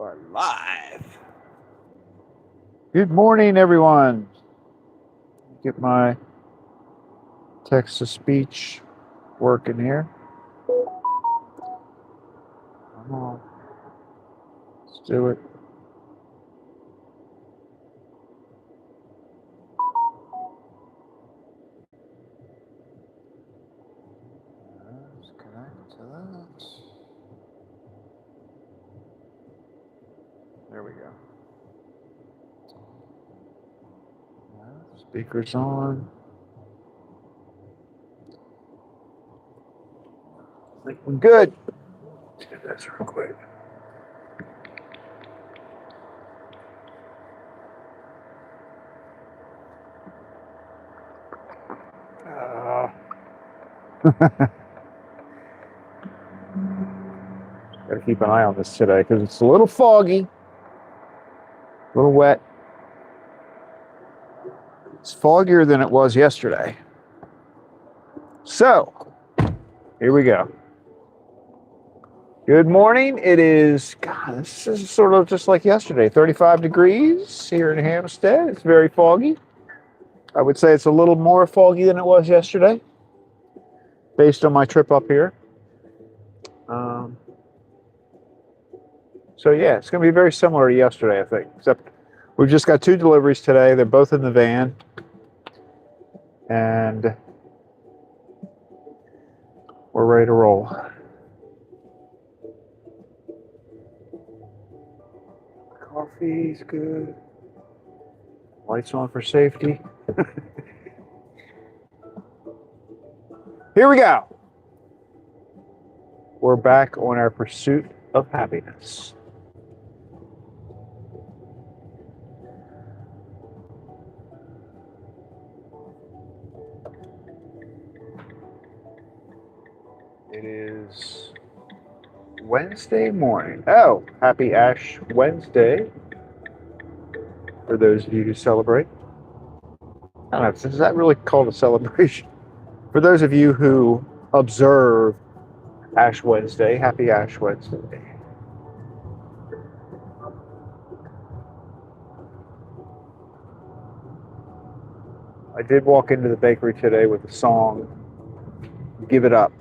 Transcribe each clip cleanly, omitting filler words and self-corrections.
are live. Good morning, everyone. Get my text to speech working here. Come on. Let's do it. Let's connect to that. There we go. Speakers on. I think we're good. Let's do this real quick. Gotta keep an eye on this today because it's a little foggy, a little wet. It's foggier than it was yesterday. So, here we go. Good morning. It is, God, this is sort of just like yesterday, 35 degrees here in Hampstead. It's very foggy. I would say it's a little more foggy than it was yesterday, based on my trip up here. So yeah, it's going to be very similar to yesterday, I think, except we've just got 2 deliveries today. They're both in the van. And we're ready to roll. Coffee's good. Lights on for safety. Here we go. We're back on our pursuit of happiness. It is Wednesday morning. Oh, happy Ash Wednesday for those of you who celebrate. I don't know, is that really called a celebration? For those of you who observe Ash Wednesday, happy Ash Wednesday. I did walk into the bakery today with the song, Give It Up.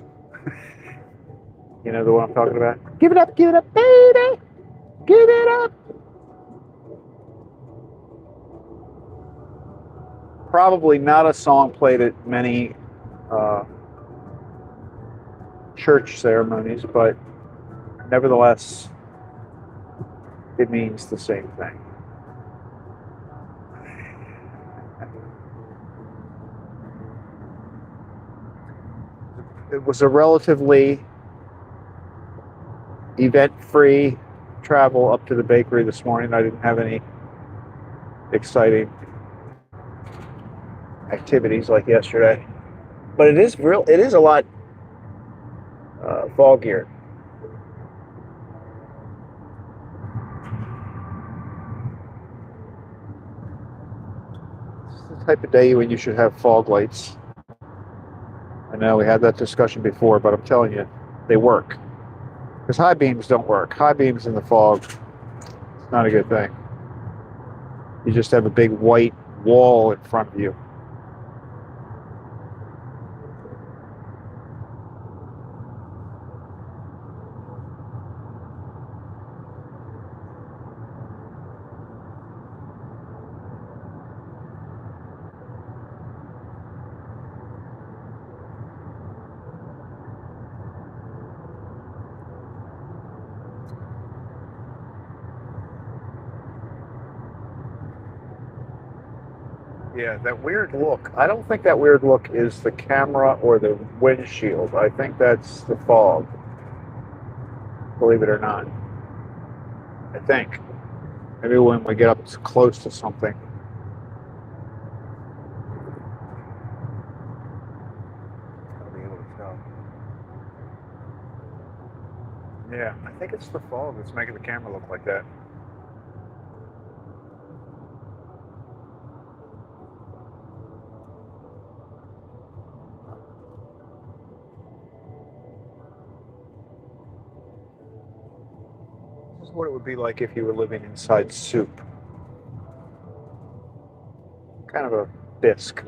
You know the one I'm talking about? Give it up, baby! Give it up! Probably not a song played at many church ceremonies, but nevertheless, it means the same thing. It was a relatively event-free travel up to the bakery this morning. I didn't have any exciting activities like yesterday, but it is a lot foggier. It's the type of day when you should have fog lights. I know we had that discussion before, but I'm telling you, they work. Because high beams don't work. High beams in the fog, it's not a good thing. You just have a big white wall in front of you. Yeah, that weird look. I don't think that weird look is the camera or the windshield. I think that's the fog. Believe it or not. I think. Maybe when we get up close to something. I'll be able to tell. Yeah, I think it's the fog that's making the camera look like that. is what it would be like if you were living inside soup. Kind of a bisque.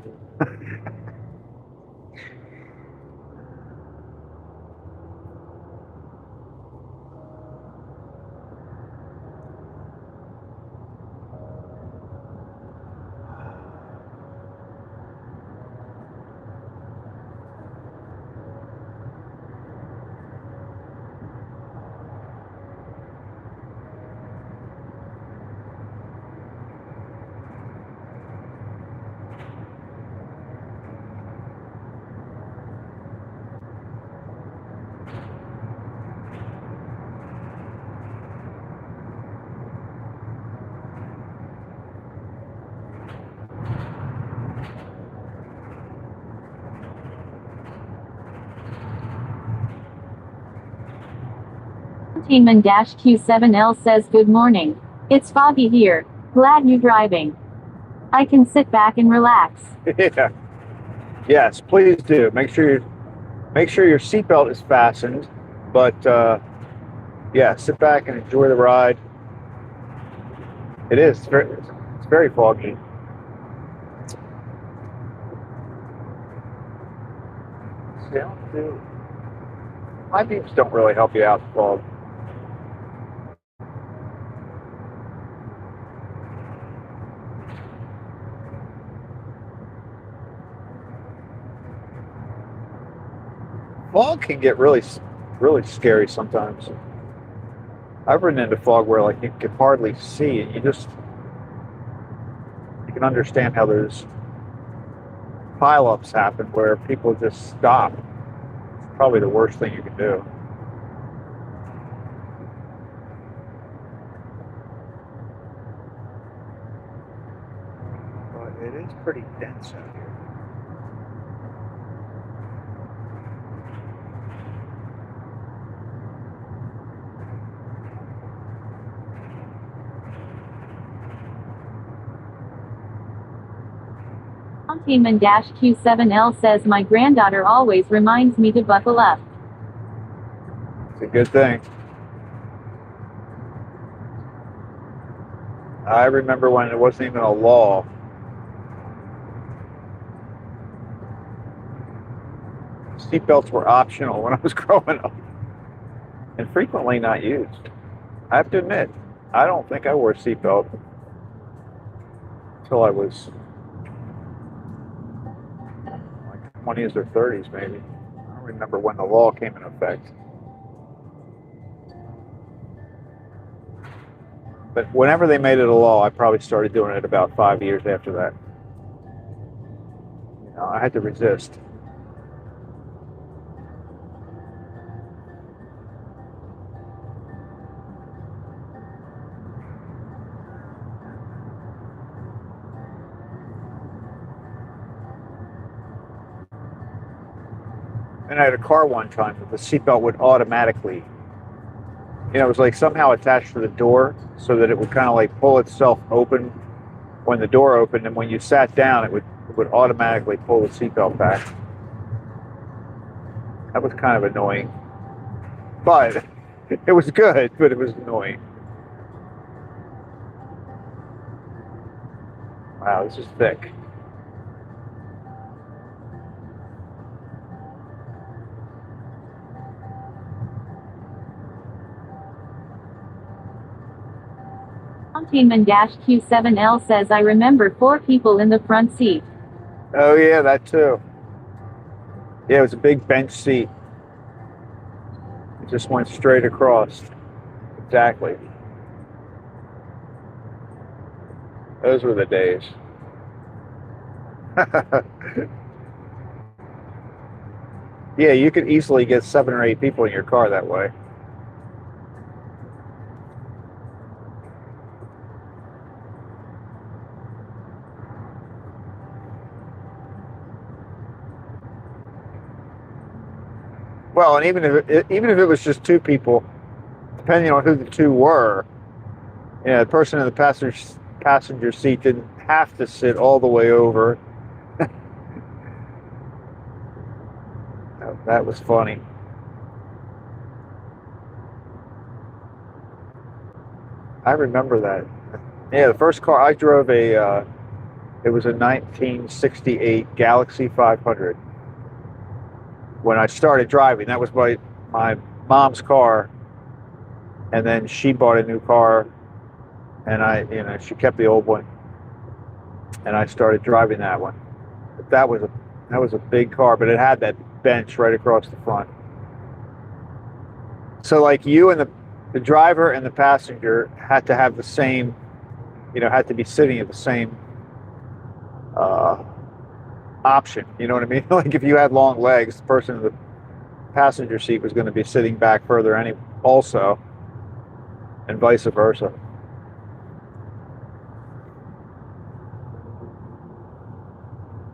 'Q7L says good morning. It's foggy here. Glad you're driving. I can sit back and relax. Yeah. Yes, please do. Make sure your seatbelt is fastened. But yeah, sit back and enjoy the ride. It is. It's very foggy. See, my beams don't really help you out in fog. Fog can get really scary sometimes. I've ridden into fog where like you can hardly see, and you can understand how those pileups happen where people just stop. It's probably the worst thing you can do. But it is pretty dense out here. Q7L says my granddaughter always reminds me to buckle up. It's a good thing. I remember when it wasn't even a law. Seatbelts were optional when I was growing up, and frequently not used. I have to admit, I don't think I wore a seatbelt until I was like 20s or 30s, maybe. I don't remember when the law came in effect. But whenever they made it a law, I probably started doing it about 5 years after that. You know, I had to resist. And I had a car one time that the seatbelt would automatically, it was like somehow attached to the door so that it would kind of like pull itself open when the door opened, and when you sat down, it would automatically pull the seatbelt back. That was kind of annoying. But it was good, but it was annoying. Wow, this is thick. Q7L says I remember 4 people in the front seat. Oh yeah, that too. Yeah, it was a big bench seat. It just went straight across. Exactly. Those were the days. Yeah, you could easily get 7 or 8 people in your car that way. Well, and even if it was just 2 people, depending on who the 2 were, the person in the passenger seat didn't have to sit all the way over. That was funny. I remember that. Yeah, the first car I drove it was a 1968 Galaxy 500 when I started driving. That was my mom's car, and then she bought a new car, and she kept the old one, and I started driving that one. But that was a big car, but it had that bench right across the front. So like you and the driver and the passenger had to have the same, had to be sitting at the same uh, option. You know what I mean? Like if you had long legs, the person in the passenger seat was going to be sitting back further also, and vice versa.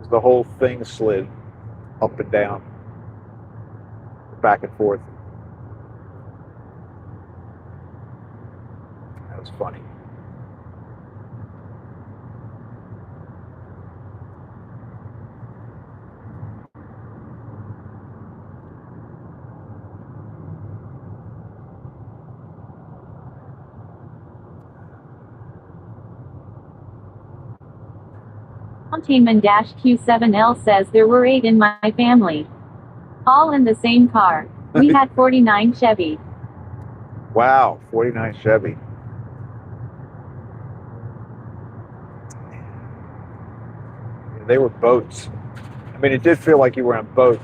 The whole thing slid up and down, back and forth. That was funny. Teamman-Q7L says there were 8 in my family. All in the same car. We had 49 Chevy. Wow, 49 Chevy. They were boats. I mean, it did feel like you were on a boat.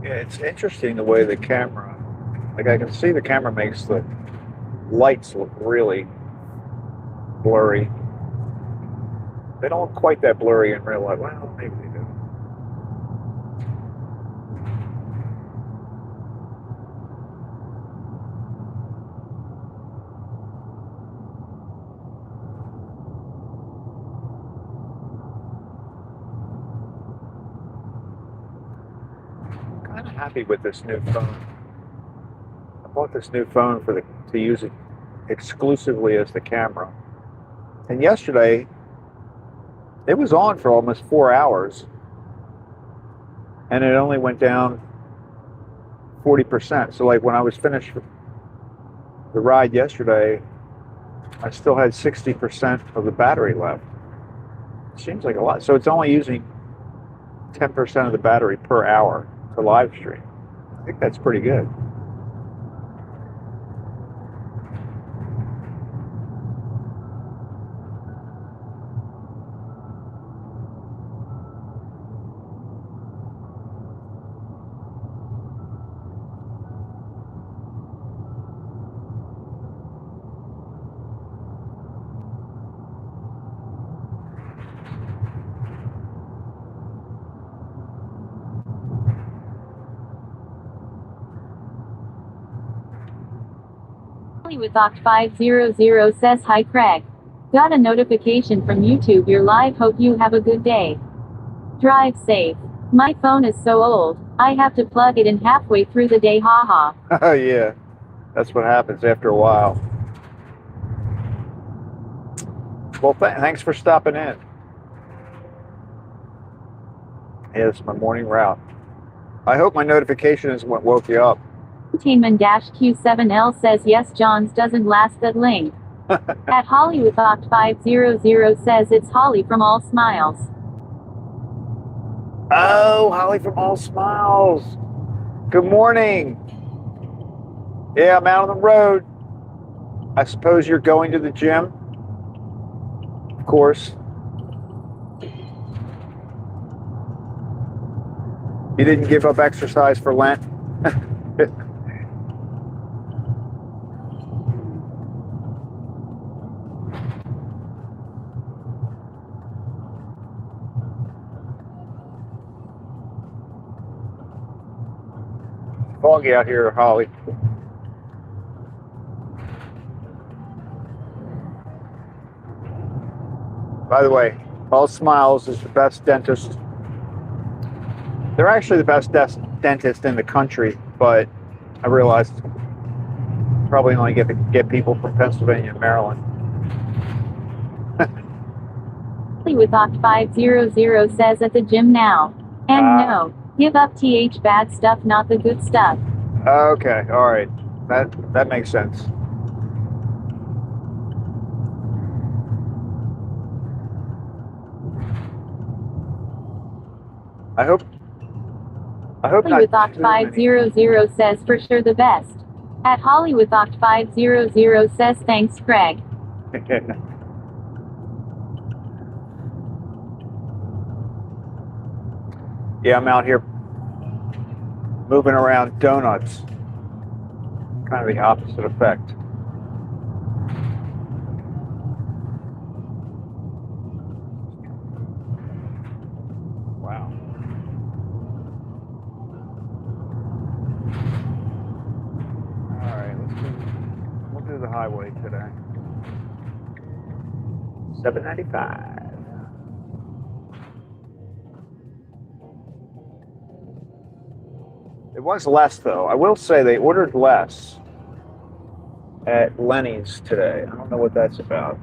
Yeah, it's interesting the way the camera, like I can see the camera makes the lights look really blurry. They don't look quite that blurry in real life. Well, maybe they do. Kind of happy with this new phone. I bought this new phone to use it exclusively as the camera. And yesterday, it was on for almost 4 hours, and it only went down 40%. So like when I was finished the ride yesterday, I still had 60% of the battery left. It seems like a lot. So it's only using 10% of the battery per hour to live stream. I think that's pretty good. With Oct500 says hi Craig. Got a notification from YouTube you're live, hope you have a good day. Drive safe. My phone is so old, I have to plug it in halfway through the day, haha. Oh yeah, that's what happens after a while. Well, thanks for stopping in. Yeah, it's my morning route. I hope my notification is what woke you up. Teamman-Q7L says yes, Johns doesn't last that link. At Holly with Oct500 says it's Holly from All Smiles. Oh, Holly from All Smiles. Good morning. Yeah, I'm out on the road. I suppose you're going to the gym? Of course. You didn't give up exercise for Lent? Foggy out here, Holly. By the way, All Smiles is the best dentist. They're actually the best dentist in the country, but I realized probably only get people from Pennsylvania and Maryland. With Oct 500 says at the gym now. And no, give up th bad stuff, not the good stuff. Okay, all right. That makes sense. I hope not. With Oct 500 says for sure the best. At Holly with Oct 500 says thanks, Craig. Yeah, I'm out here moving around donuts. Kind of the opposite effect. Wow. All right, we'll do the highway today. 795. It was less, though. I will say they ordered less at Lenny's today. I don't know what that's about.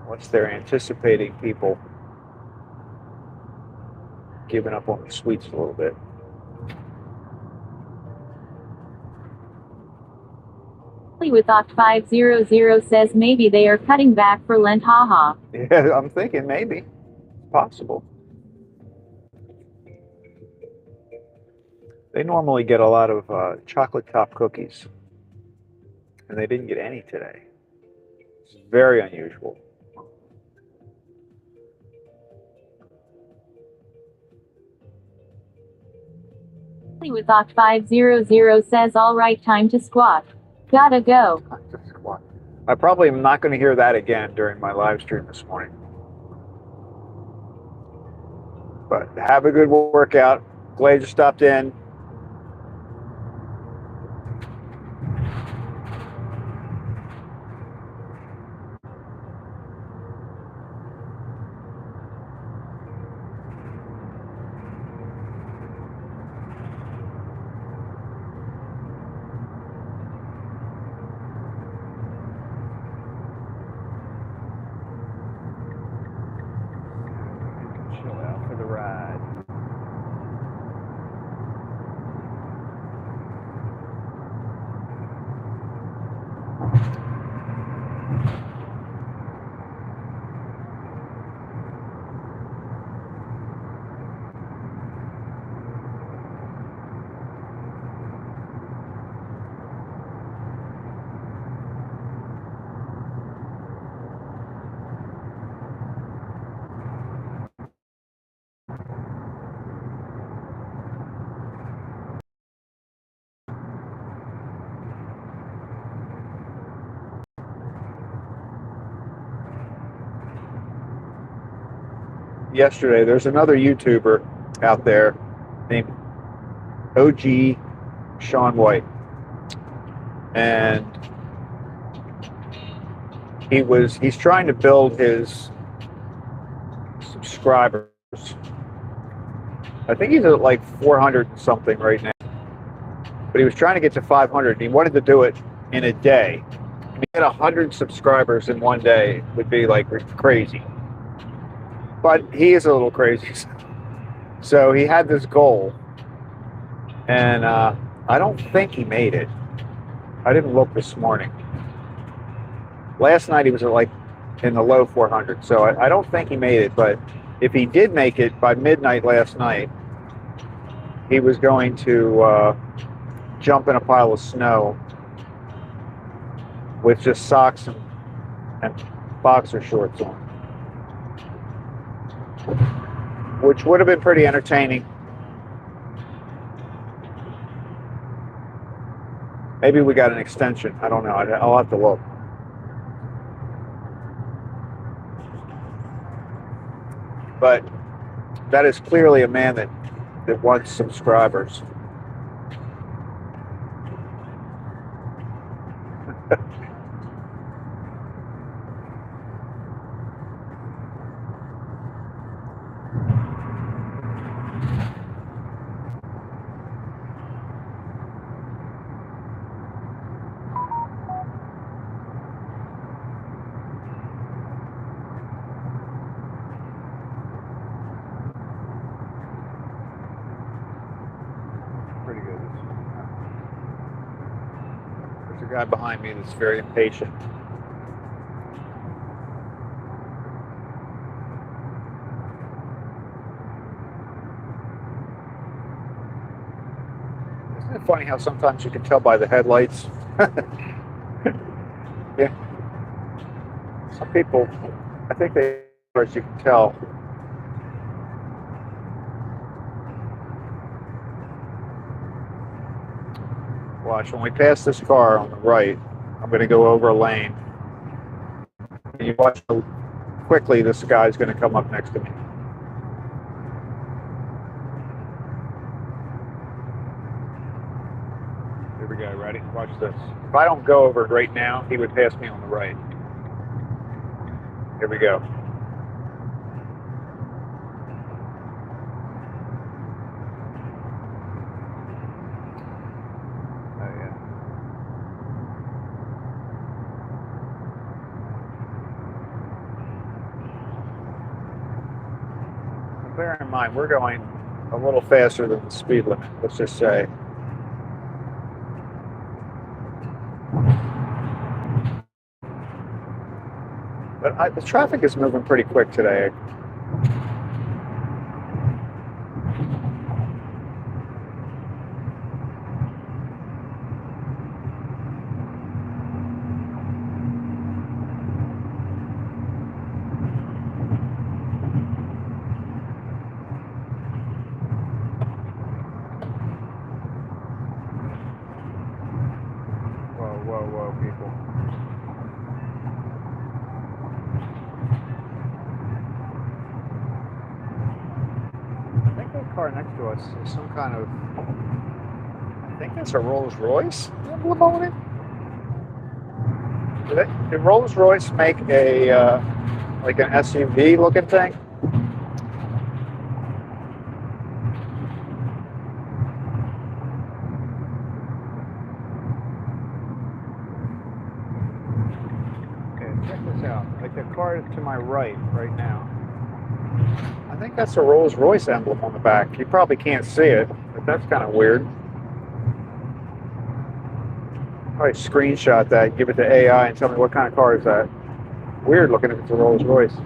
Once they're anticipating people giving up on the sweets a little bit. With Oct 500 says maybe they are cutting back for Lent, haha. Yeah, I'm thinking maybe. It's possible. They normally get a lot of chocolate top cookies, and they didn't get any today. It's very unusual. With Oct 500 says all right, time to squat. Gotta go. I probably am not going to hear that again during my live stream this morning. But have a good workout. Glad you stopped in. Chill out for the ride. Yesterday, there's another YouTuber out there named OG Sean White, and he's trying to build his subscribers. I think he's at like 400 and something right now, but he was trying to get to 500, and he wanted to do it in a day. If he get 100 subscribers in one day, it would be like crazy. But he is a little crazy. So he had this goal, and I don't think he made it. I didn't look this morning. Last night he was like in the low 400. So I don't think he made it. But if he did make it by midnight last night, he was going to jump in a pile of snow with just socks and boxer shorts on, which would have been pretty entertaining. Maybe we got an extension. I don't know. I'll have to look. But that is clearly a man that wants subscribers. Pretty good. There's a guy behind me that's very impatient. Isn't it funny how sometimes you can tell by the headlights? Yeah. Some people, I think they, as you can tell. Watch, when we pass this car on the right, I'm going to go over a lane. And you watch how quickly this guy's going to come up next to me. Here we go, ready? Watch this. If I don't go over it right now, he would pass me on the right. Here we go. Bear in mind, we're going a little faster than the speed limit, let's just say. But the traffic is moving pretty quick today. Whoa, people. I think the car next to us is some kind of, I think that's a Rolls Royce emblem on it. Did Rolls Royce make a, like an SUV looking thing? Check this out. Like the car to my right now. I think that's a Rolls Royce emblem on the back. You probably can't see it, but that's kind of weird. Probably screenshot that, give it to AI, and tell me what kind of car is that. Weird looking if it's a Rolls Royce.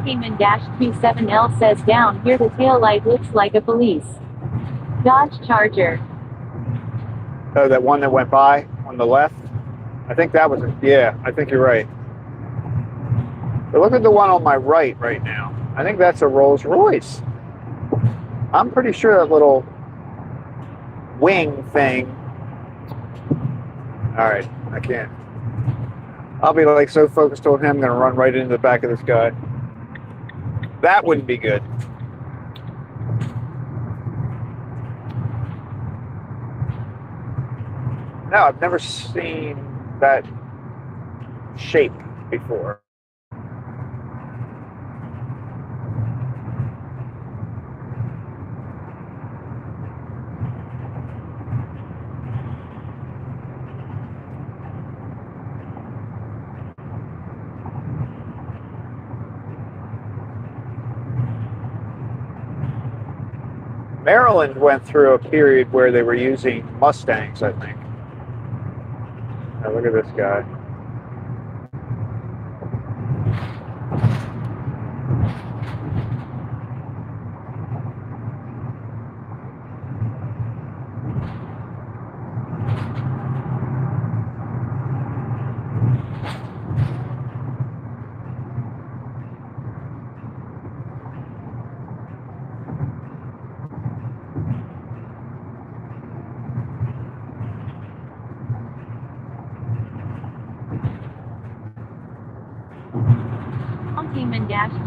Cayman-37L says down here the taillight looks like a police Dodge Charger. Oh, that one that went by on the left? I think that was it. Yeah, I think you're right. But look at the one on my right now. I think that's a Rolls Royce. I'm pretty sure that little wing thing. All right, I can't. I'll be like so focused on him, I'm going to run right into the back of this guy. That wouldn't be good. No, I've never seen that shape before. Maryland went through a period where they were using Mustangs, I think. Now look at this guy.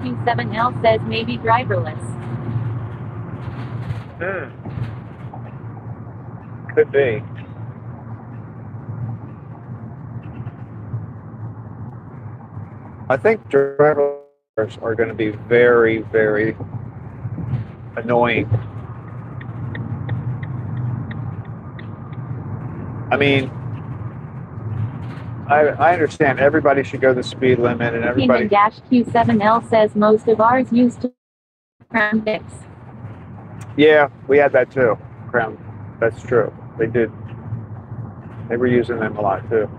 Q7L says maybe driverless. Could be. I think drivers are going to be very, very annoying. I mean, I understand everybody should go the speed limit and everybody. Q7L says most of ours used to Crown Vics. Yeah, we had that too. Crown. That's true. They did. They were using them a lot too.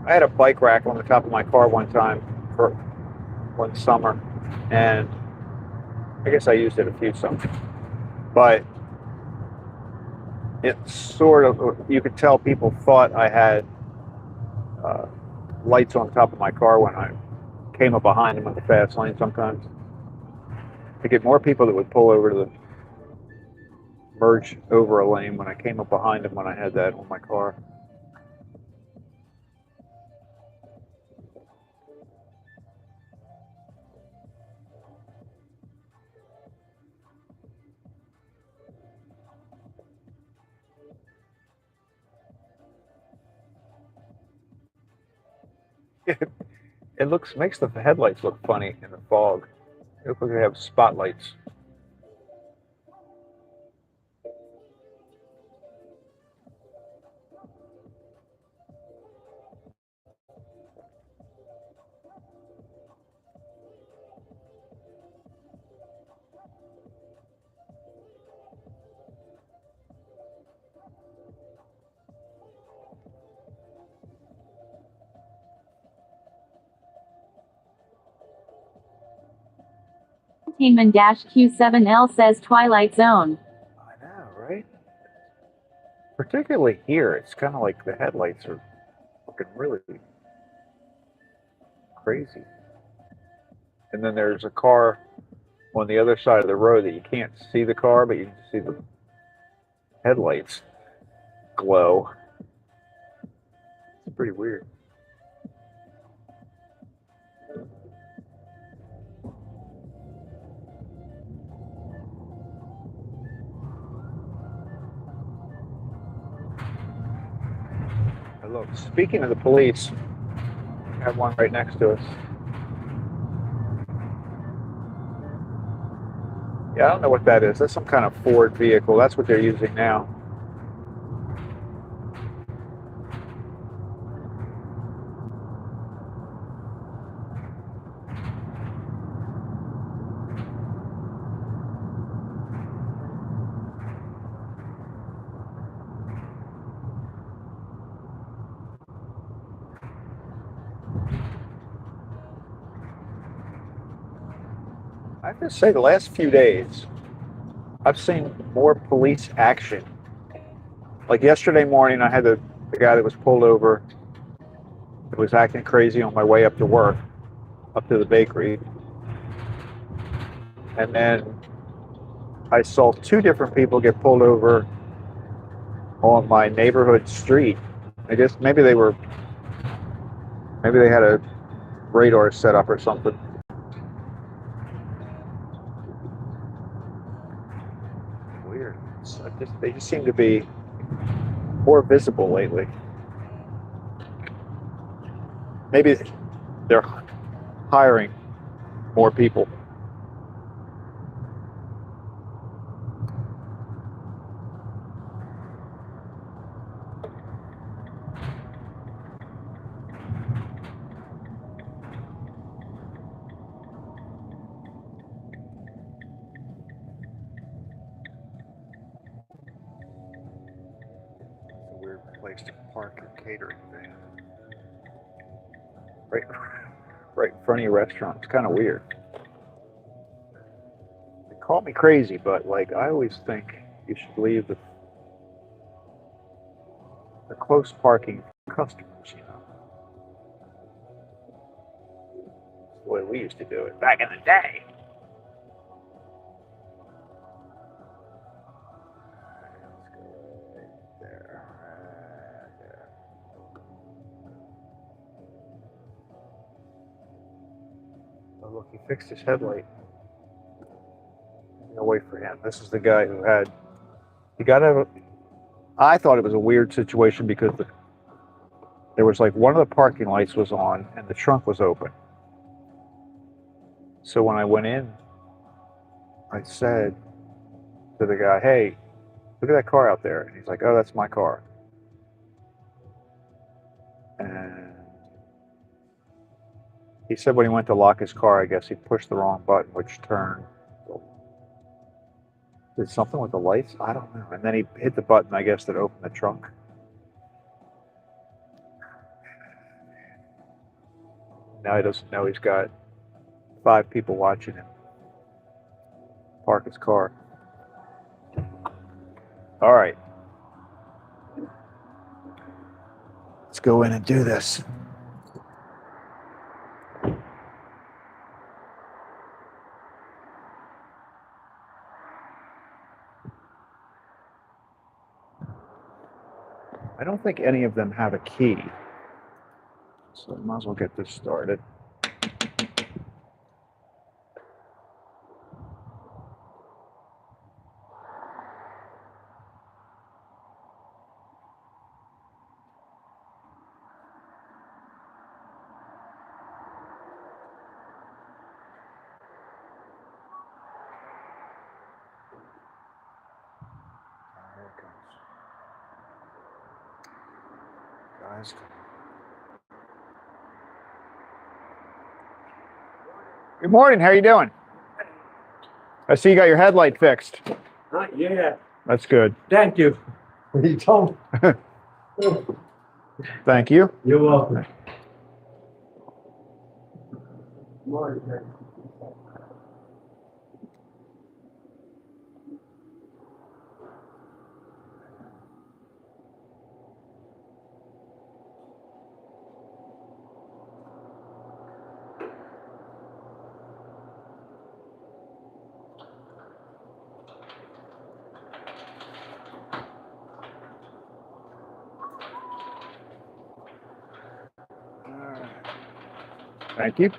I had a bike rack on the top of my car one time for one summer, and I guess I used it a few summers. But it sort of, you could tell people thought I had lights on top of my car when I came up behind them in the fast lane sometimes. To get more people that would pull over to the merge over a lane when I came up behind them when I had that on my car. It makes the headlights look funny in the fog. It looks like they have spotlights. Q7L says Twilight Zone. I know, right? Particularly here, it's kind of like the headlights are looking really crazy. And then there's a car on the other side of the road that you can't see the car, but you can see the headlights glow. It's pretty weird. Look, speaking of the police, we have one right next to us. Yeah, I don't know what that is. That's some kind of Ford vehicle. That's what they're using now. I have to say, the last few days, I've seen more police action. Like yesterday morning, I had the guy that was pulled over that was acting crazy on my way up to work, up to the bakery. And then I saw two different people get pulled over on my neighborhood street. I guess maybe they had a radar set up or something. weird. They just seem to be more visible lately. Maybe they're hiring more people. It's a weird place to park your catering van. Right in front of your restaurant. It's kind of weird. They call me crazy, but like I always think you should leave the close parking for customers, you know. It's the way we used to do it back in the day. Let's go right there. Right there. Oh, look, he fixed his headlight. No wait for him. This is the guy who had. He got out of. I thought it was a weird situation because there was like one of the parking lights was on and the trunk was open. So when I went in, I said to the guy, "Hey, look at that car out there." And he's like, "Oh, that's my car." And he said when he went to lock his car, I guess he pushed the wrong button, which turned. Did something with the lights? I don't know. And then he hit the button, I guess, that opened the trunk. Now he doesn't know he's got 5 people watching him park his car. All right. Let's go in and do this. I don't think any of them have a key. So I might as well get this started. Here it comes. Guys, good morning. How you doing? I see you got your headlight fixed. Yeah, That's good. thank you. You told me. Thank you. You're welcome. Morning, sir. Thank you.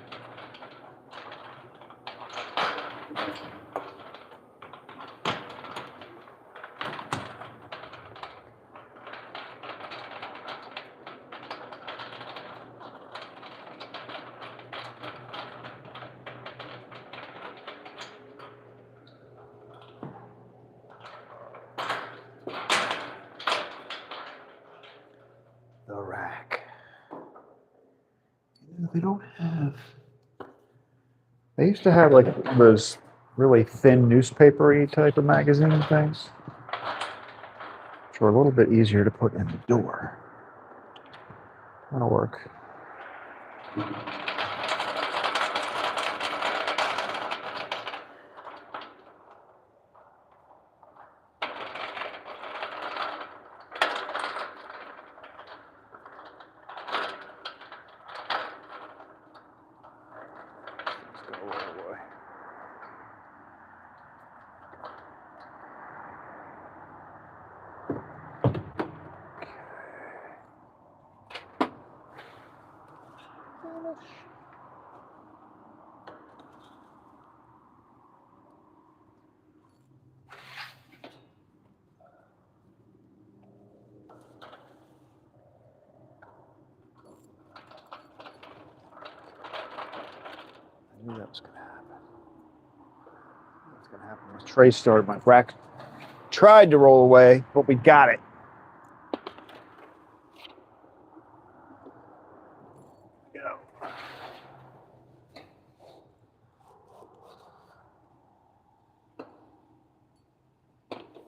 The rack. They don't have. They used to have like those really thin newspapery type of magazine things, which were a little bit easier to put in the door. That'll work. Let's go right away. What's gonna happen? What's gonna happen? My tray started. My rack tried to roll away, but we got it. Go.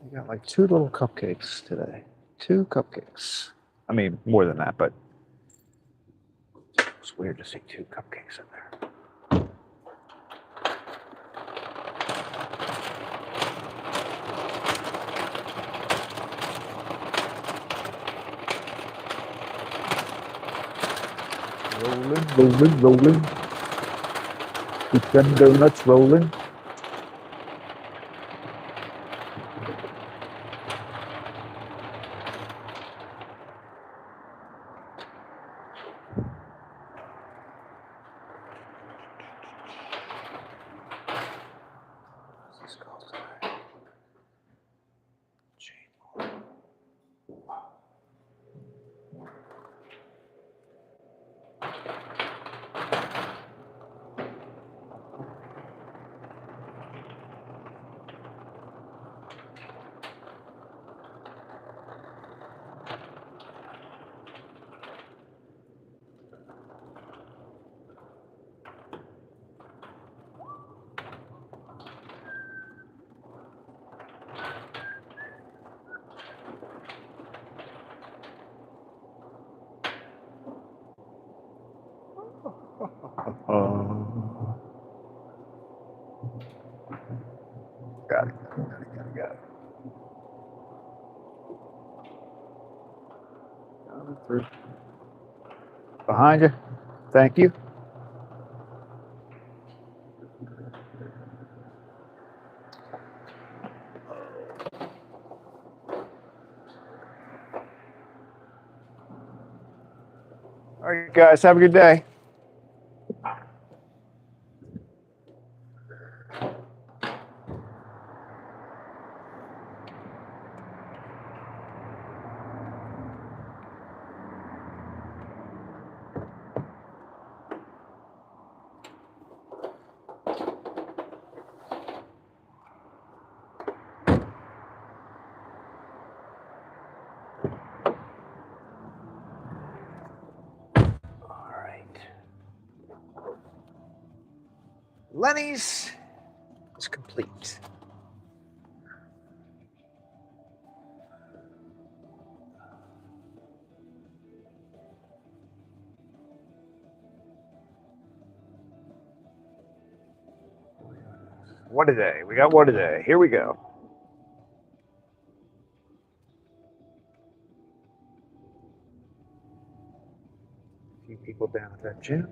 We got like 2 little cupcakes today. 2 cupcakes. I mean, more than that, but it's weird to see 2 cupcakes in there. Rolling. Keep them donuts rolling. What's this called today? Got it. Coming through. Behind you. Thank you. All right, guys, have a good day. Lenny's is complete. What a day. We got what a day. Here we go. A few people down at that gym.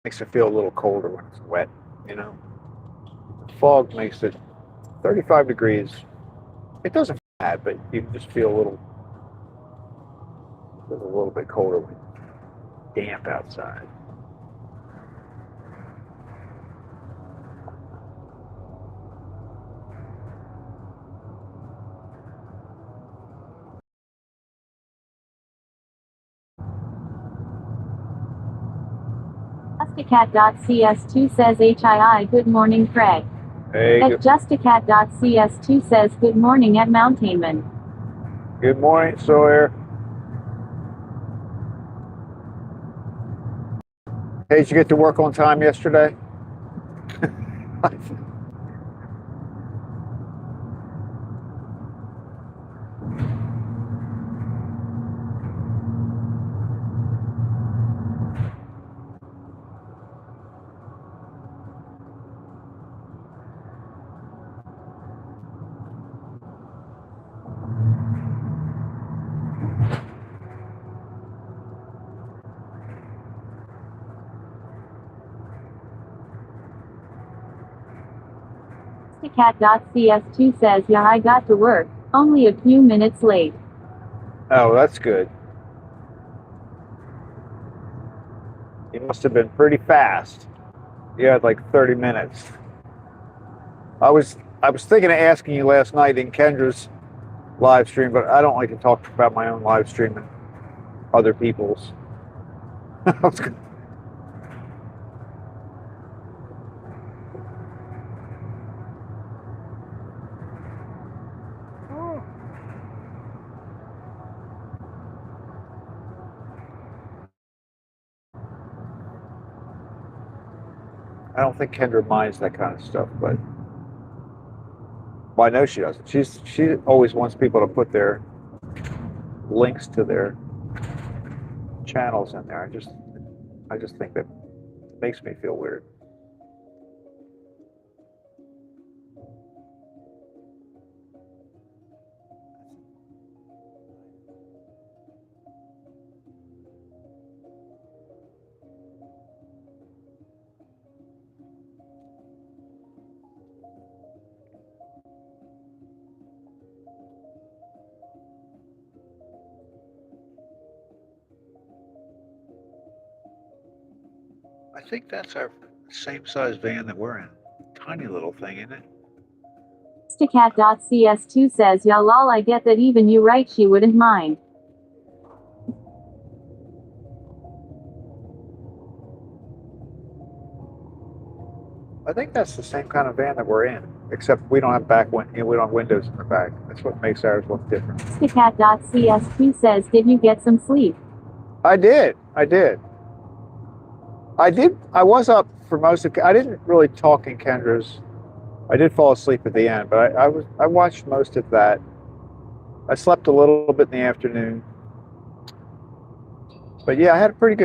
Makes it feel a little colder when it's wet, you know. The fog makes it 35 degrees. It doesn't feel bad, but you just feel a little bit colder when it's damp outside. Justicat.cs2 says HII good morning Craig. Hey, At Justicat.cs2 says good morning at Mountainman. good morning, Sawyer. Hey, did you get to work on time yesterday? Cat.cs2 says, yeah, I got to work, only a few minutes late. Oh, that's good. You must have been pretty fast. You had like 30 minutes. I was thinking of asking you last night in Kendra's live stream, but I don't like to talk about my own live stream and other people's. I was gonna- I don't think Kendra minds that kind of stuff, but well, I know she doesn't. She always wants people to put their links to their channels in there. I just think that makes me feel weird. I think that's our same size van that we're in. Tiny little thing, isn't it? Cat.cs2 says, yeah, lol, I get that even you right, she wouldn't mind. I think that's the same kind of van that we're in, except we don't have we don't have windows in the back. That's what makes ours look different. Cat.cs2 says, did you get some sleep? I did. I did. I was up for most of. I didn't really talk in Kendra's. I did fall asleep at the end, but I watched most of that. I slept a little bit in the afternoon, but yeah, I had a pretty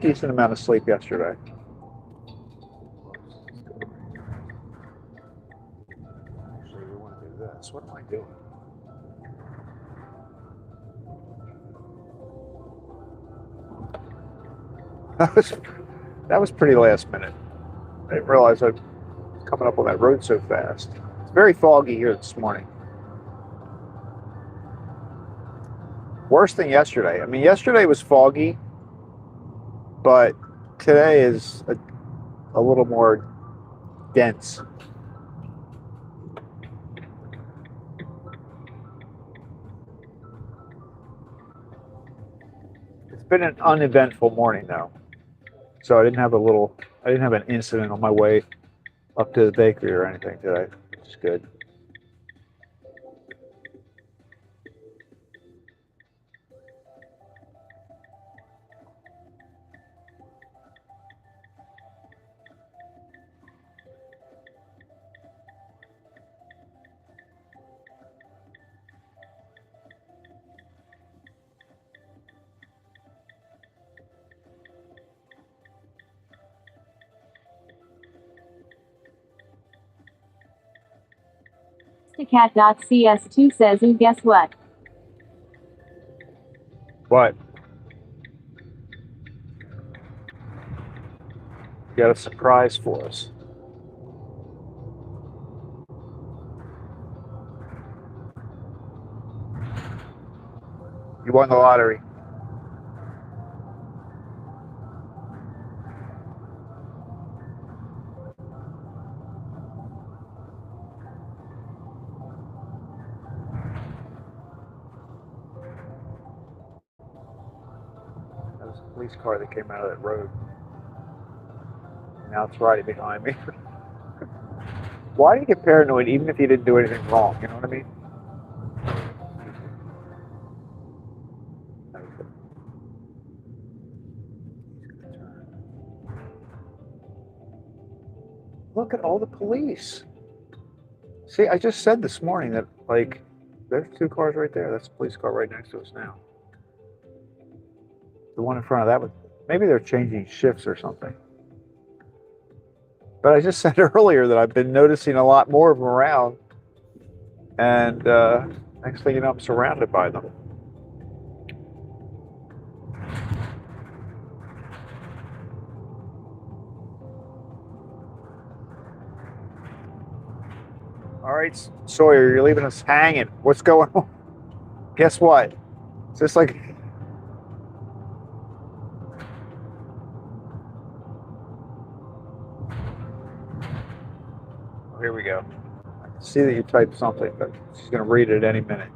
decent amount of sleep yesterday. Actually, we want to do this. What am I doing? That was pretty last minute. I didn't realize I was coming up on that road so fast. It's very foggy here this morning. Worse than yesterday. I mean, yesterday was foggy, but today is a little more dense. It's been an uneventful morning though. So I didn't have an incident on my way up to the bakery or anything today, which is good. Cat.cs2 says, ooh, guess what? But you got a surprise for us. You won the lottery. That was a police car that came out of that road. Now it's riding behind me. Why do you get paranoid even if you didn't do anything wrong? You know what I mean? Look at all the police. See, I just said this morning that, like, there's two cars right there. That's a police car right next to us now. The one in front of that one, maybe they're changing shifts or something. But I just said earlier that I've been noticing a lot more of them around. And next thing you know, I'm surrounded by them. All right, Sawyer, you're leaving us hanging. What's going on? Guess what? It's just like. Oh, here we go. I can see that you typed something, but she's going to read it any minute.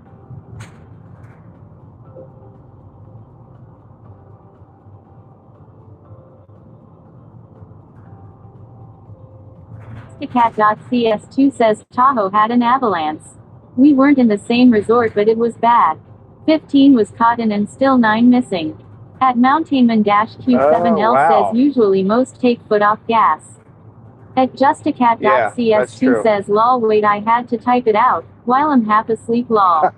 Cat.cs2 says Tahoe had an avalanche. We weren't in the same resort, but it was bad. 15 was caught in and still 9 missing. At Mountainman-Q7L Oh, wow. says usually most take foot off gas. At Justicat.cs2 says lol wait I had to type it out, while I'm half asleep lol.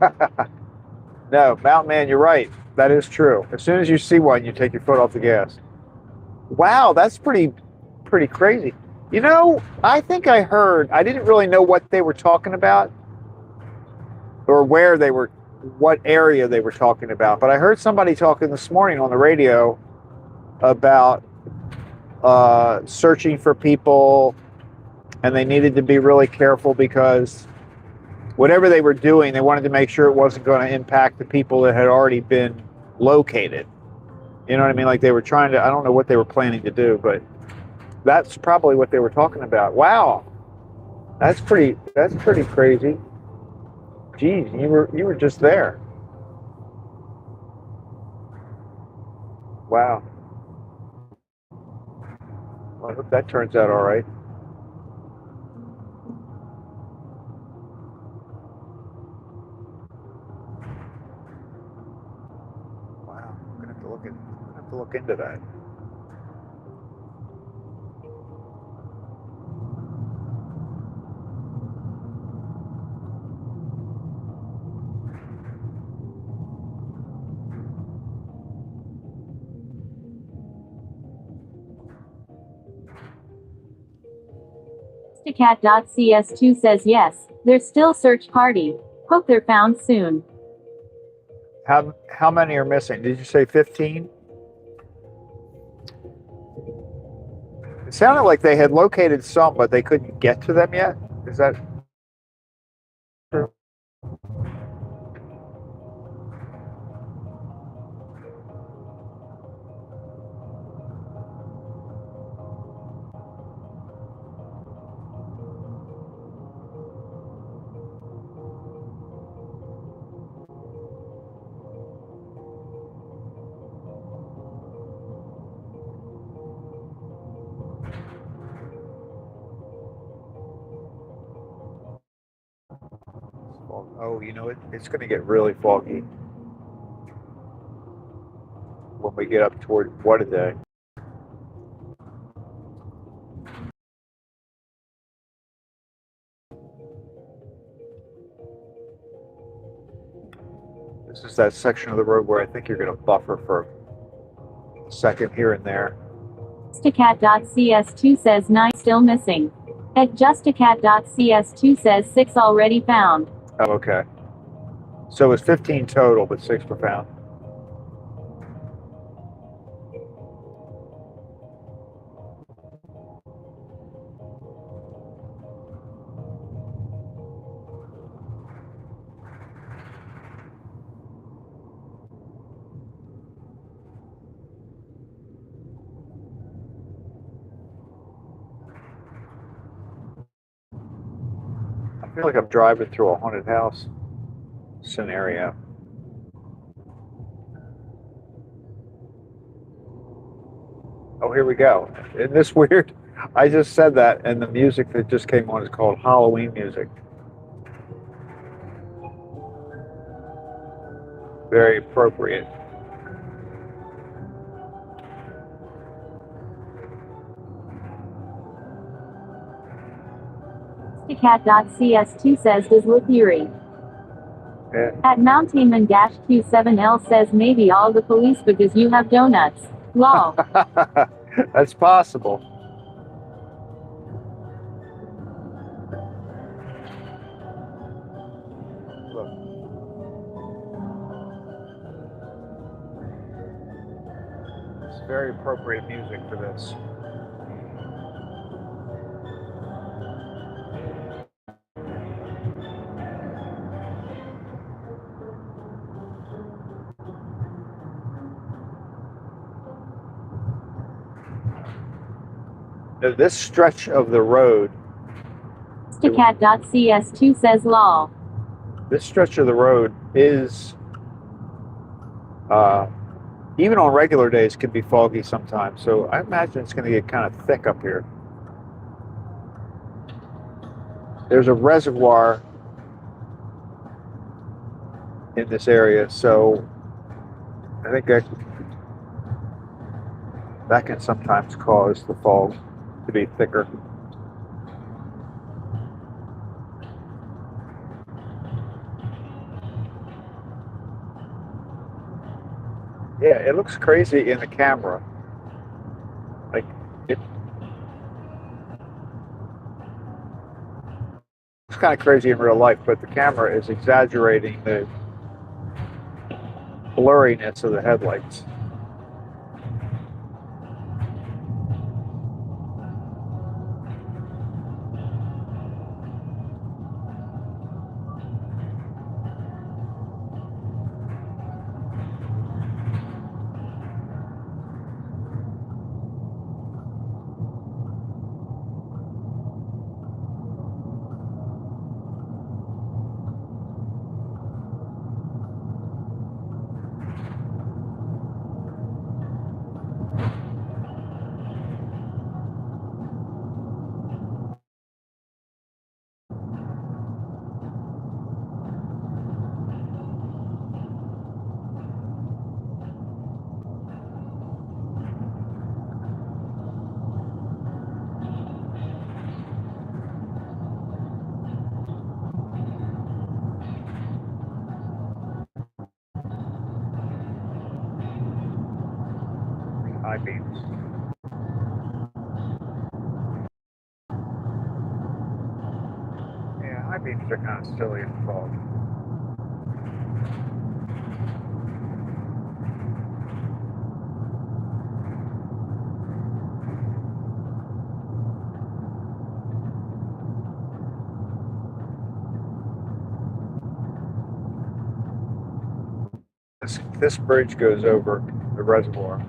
No, Mountain Man, you're right. That is true. As soon as you see one, you take your foot off the gas. Wow, that's pretty crazy. You know, I think I heard, I didn't really know what they were talking about or what area they were talking about, but I heard somebody talking this morning on the radio about searching for people, and they needed to be really careful because whatever they were doing, they wanted to make sure it wasn't going to impact the people that had already been located. You know what I mean? Like they were trying to, I don't know what they were planning to do, but that's probably what they were talking about. Wow. That's pretty crazy. Geez, you were just there. Wow. Well, I hope that turns out all right. Wow, I'm gonna have to look into that. Cat.cs2 says yes, there's still search party. Hope they're found soon. How many are missing? Did you say 15? It sounded like they had located some, but they couldn't get to them yet. Is that true? Oh, you know, it's going to get really foggy when we get up toward what a day. This is that section of the road where I think you're going to buffer for a second here and there. Justicat.cs2 says 9 still missing. At Justicat.cs2 says 6 already found. Oh, okay. So it's 15 total, but 6 were found. I feel like I'm driving through a haunted house scenario. Oh, here we go. Isn't this weird? I just said that, and the music that just came on is called Halloween music. Very appropriate. Cat.cs2 says does look eerie. Yeah. At Mountainman-Q7L says maybe all the police because you have donuts. Lol. That's possible. Look. It's very appropriate music for this. This stretch of the road, Stacat.cs2 says lol. this stretch of the road is, even on regular days, can be foggy sometimes. So I imagine it's going to get kind of thick up here. There's a reservoir in this area, so I think that can sometimes cause the fog to be thicker. Yeah, it looks crazy in the camera. Like, it looks kind of crazy in real life, but the camera is exaggerating the blurriness of the headlights. High beams. Yeah, high beams are kind of silly in fog. This bridge goes over the reservoir.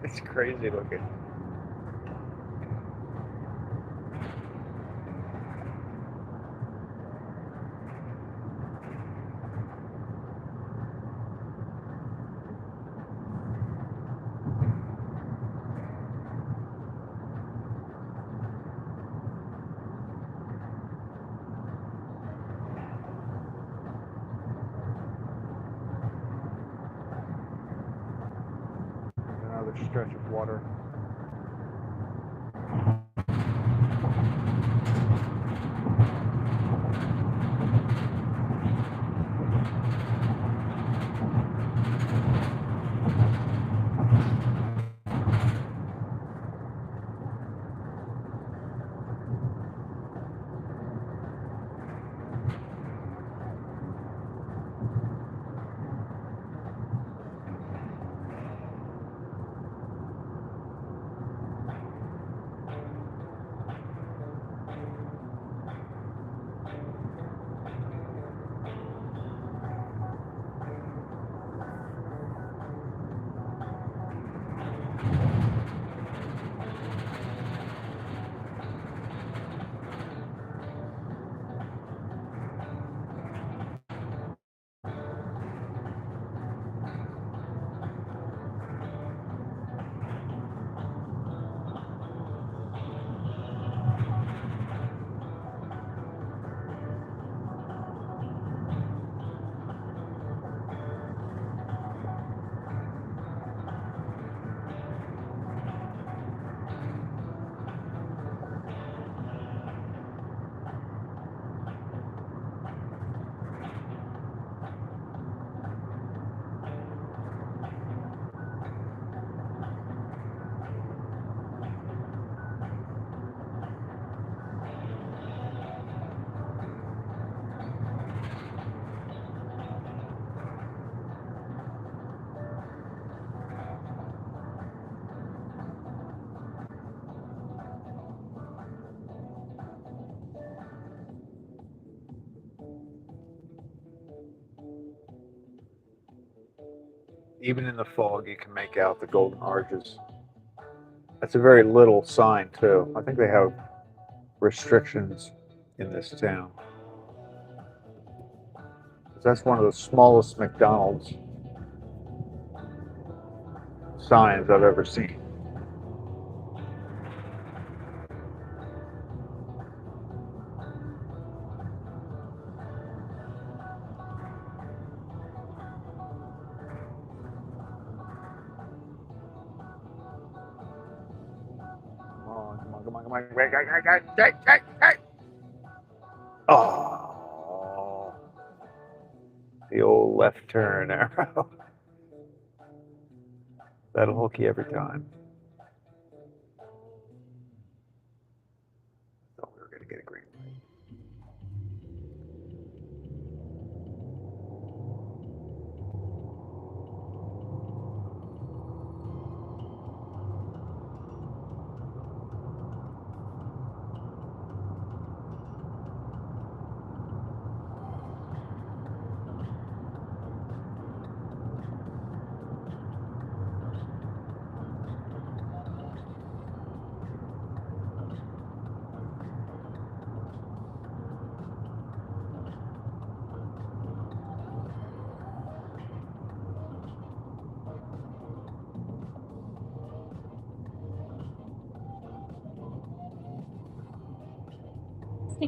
It's crazy looking. Another stretch of water. Even in the fog, you can make out the golden arches. That's a very little sign, too. I think they have restrictions in this town. That's one of the smallest McDonald's signs I've ever seen. Come on. Oh, the old left turn arrow. That'll hook you every time. Thought we were going to get a green light.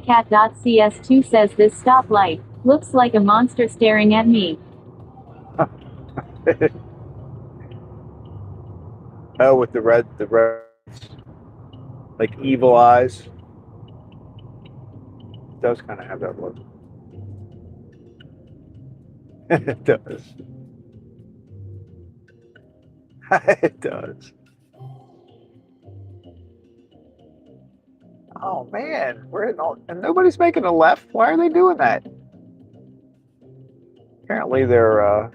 Cat.cs2 says this stoplight looks like a monster staring at me. Oh, with the red, like evil eyes. It does kind of have that look. It does. It does. Oh man, we're in all, and nobody's making a left. Why are they doing that? Apparently they're, I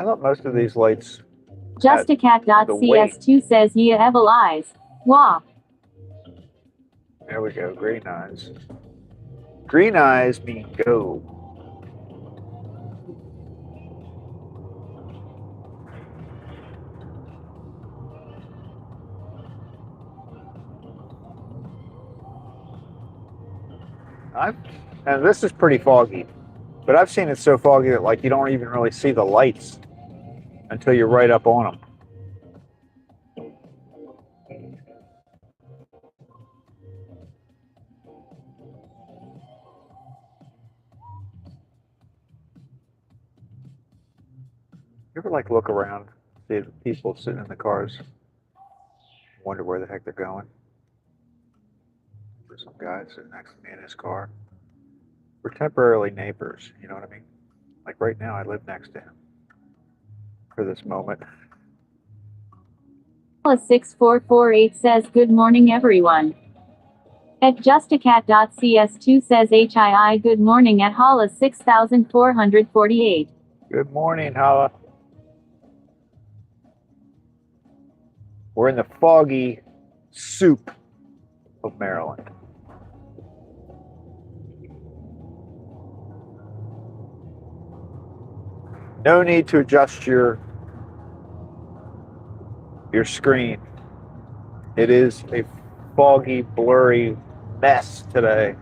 thought most of these lights. Justicat.cs2 says yeah, evil eyes. Wah. There we go, green eyes. Green eyes mean go. And this is pretty foggy, but I've seen it so foggy that like you don't even really see the lights until you're right up on them. You ever like look around, see the people sitting in the cars, wonder where the heck they're going? There's some guy sitting next to me in his car. We're temporarily neighbors, you know what I mean? Like right now, I live next to him for this moment. 6448 says good morning everyone. At Justicat.cs2 says HII good morning at Hala 6448. Good morning, Hala. We're in the foggy soup of Maryland. No need to adjust your screen. It is a foggy, blurry mess today.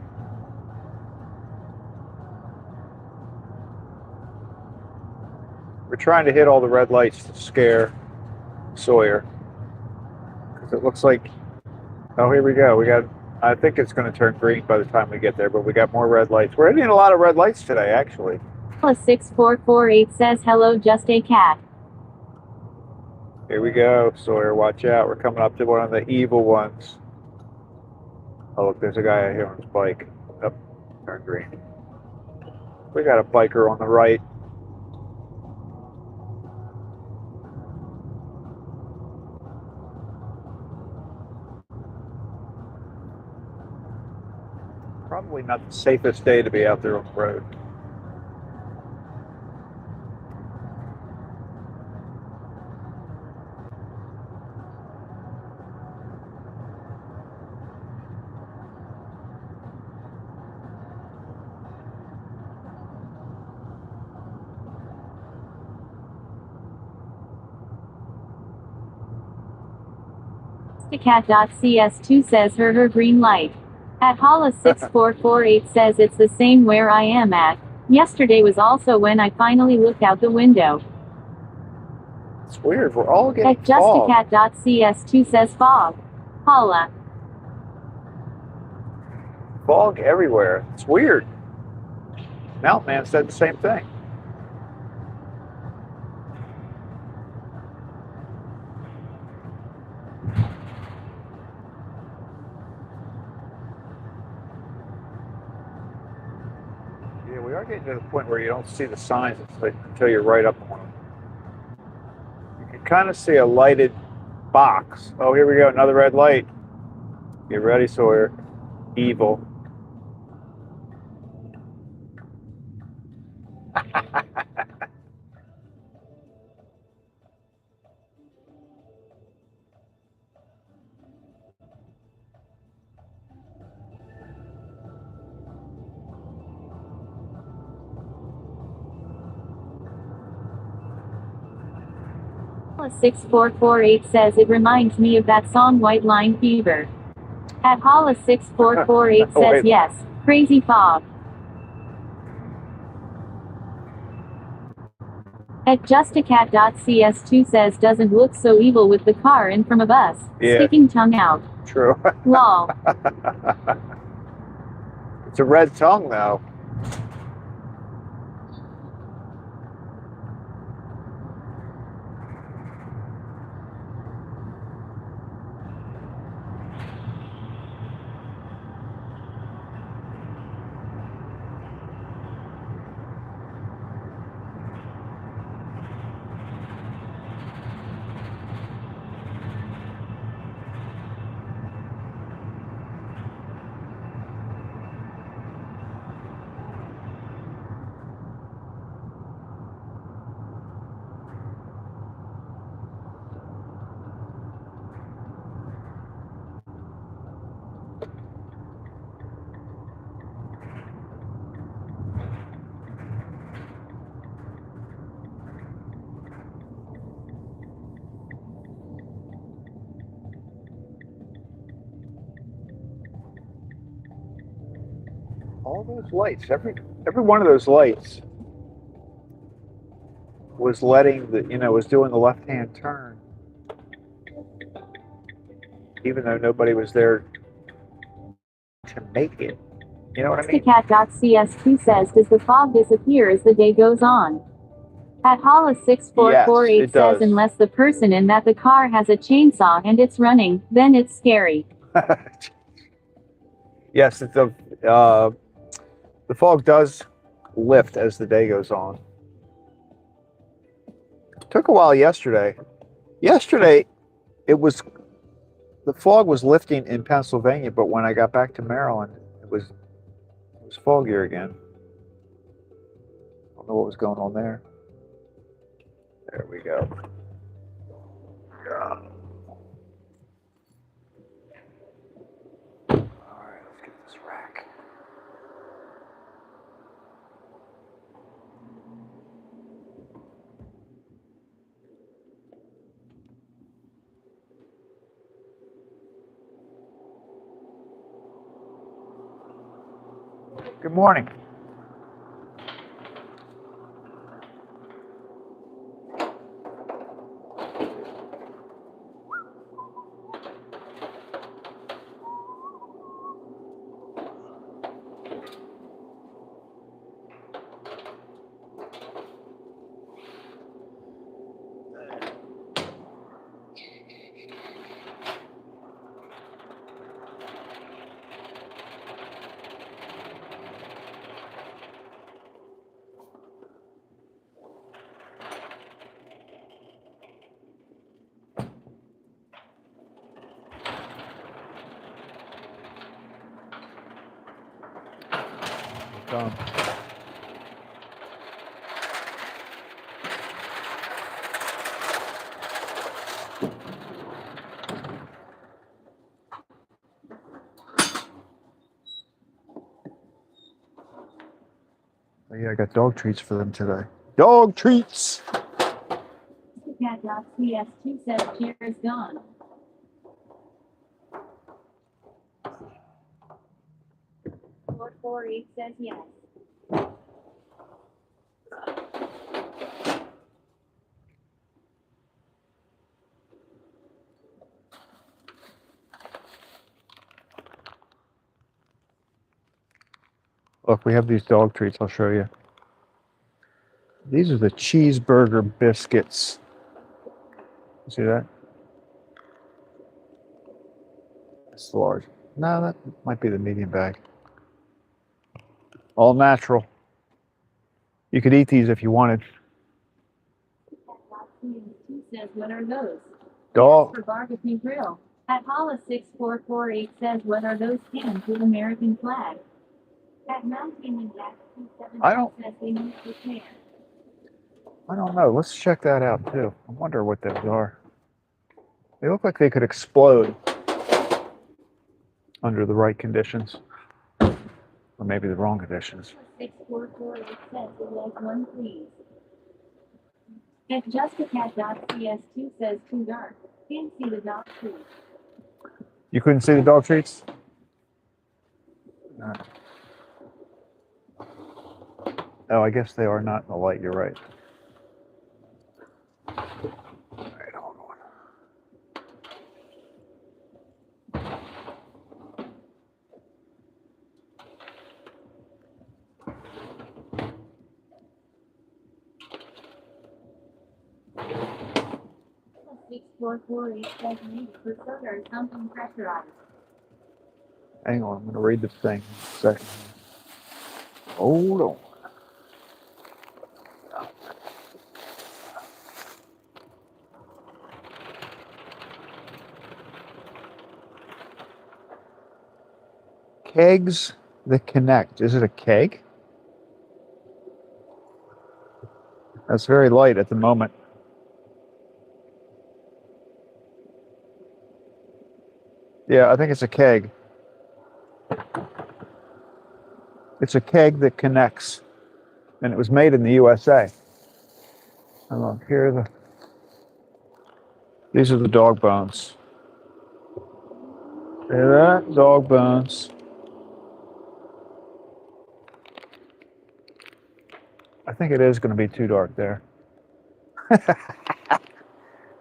We're trying to hit all the red lights to scare Sawyer. Because it looks like, oh, here we go. I think it's going to turn green by the time we get there, but we got more red lights. We're hitting a lot of red lights today, actually. 6448 says hello, just a cat. Here we go, Sawyer. Watch out. We're coming up to one of the evil ones. Oh, look, there's a guy out here on his bike. Up, turn green. We got a biker on the right. Probably not the safest day to be out there on the road. JustiCat.cs2 says her green light. At Hollis6448 says it's the same where I am at. Yesterday was also when I finally looked out the window. It's weird. We're all getting At fog. JustiCat.cs2 says fog. Holla. Fog everywhere. It's weird. Mountain Man said the same thing. Yeah, we are getting to the point where you don't see the signs until you're right up on them. You can kind of see a lighted box. Oh, here we go. Another red light. Get ready, Sawyer. Evil. Hollis6448 says it reminds me of that song White Line Fever. At Hollis6448 says yes. Crazy fog. At JustiCat.cs2 says doesn't look so evil with the car in from a bus. Yeah. Sticking tongue out. True. Lol. It's a red tongue, though. All those lights, every one of those lights was letting was doing the left-hand turn, even though nobody was there to make it. You know what I mean? JustiCat.cs2 says does the fog disappear as the day goes on? At Hollis6448 Yes, it does. says unless the person in the car has a chainsaw and it's running, then it's scary. Yes, the fog does lift as the day goes on. It took a while yesterday. Yesterday, the fog was lifting in Pennsylvania, but when I got back to Maryland, it was foggier again. I don't know what was going on there. There we go. Yeah. All right, let's get this rack. Good morning. Done. Oh, yeah, I got dog treats for them today. Dog treats! JustiCat.cs2 says chair is gone. 6448 says yes. Look, we have these dog treats. I'll show you. These are the cheeseburger biscuits. See that? It's the large. No, that might be the medium bag. All natural. You could eat these if you wanted. Says what are those? Dog. For barbecue grill. At Hollis 6448 says what are those cans with American flag? At Mountain and Jack 27 says they need repair. I don't know. Let's check that out too. I wonder what those are. They look like they could explode under the right conditions. Or maybe the wrong conditions. 6448 says would like one please. At justacat.cs2 says too dark. Can't see the dog treats. You couldn't see the dog treats? No. Oh, I guess they are not in the light. You're right. All right, hold on. Six four four eight says maybe for soda or something pressurized. Hang on, I'm going to read the thing in a second. Hold on. Kegs that connect. Is it a keg? That's very light at the moment. Yeah, I think it's a keg. It's a keg that connects. And it was made in the USA. And look, here are these are the dog bones. See that? Dog bones. I think it is going to be too dark there.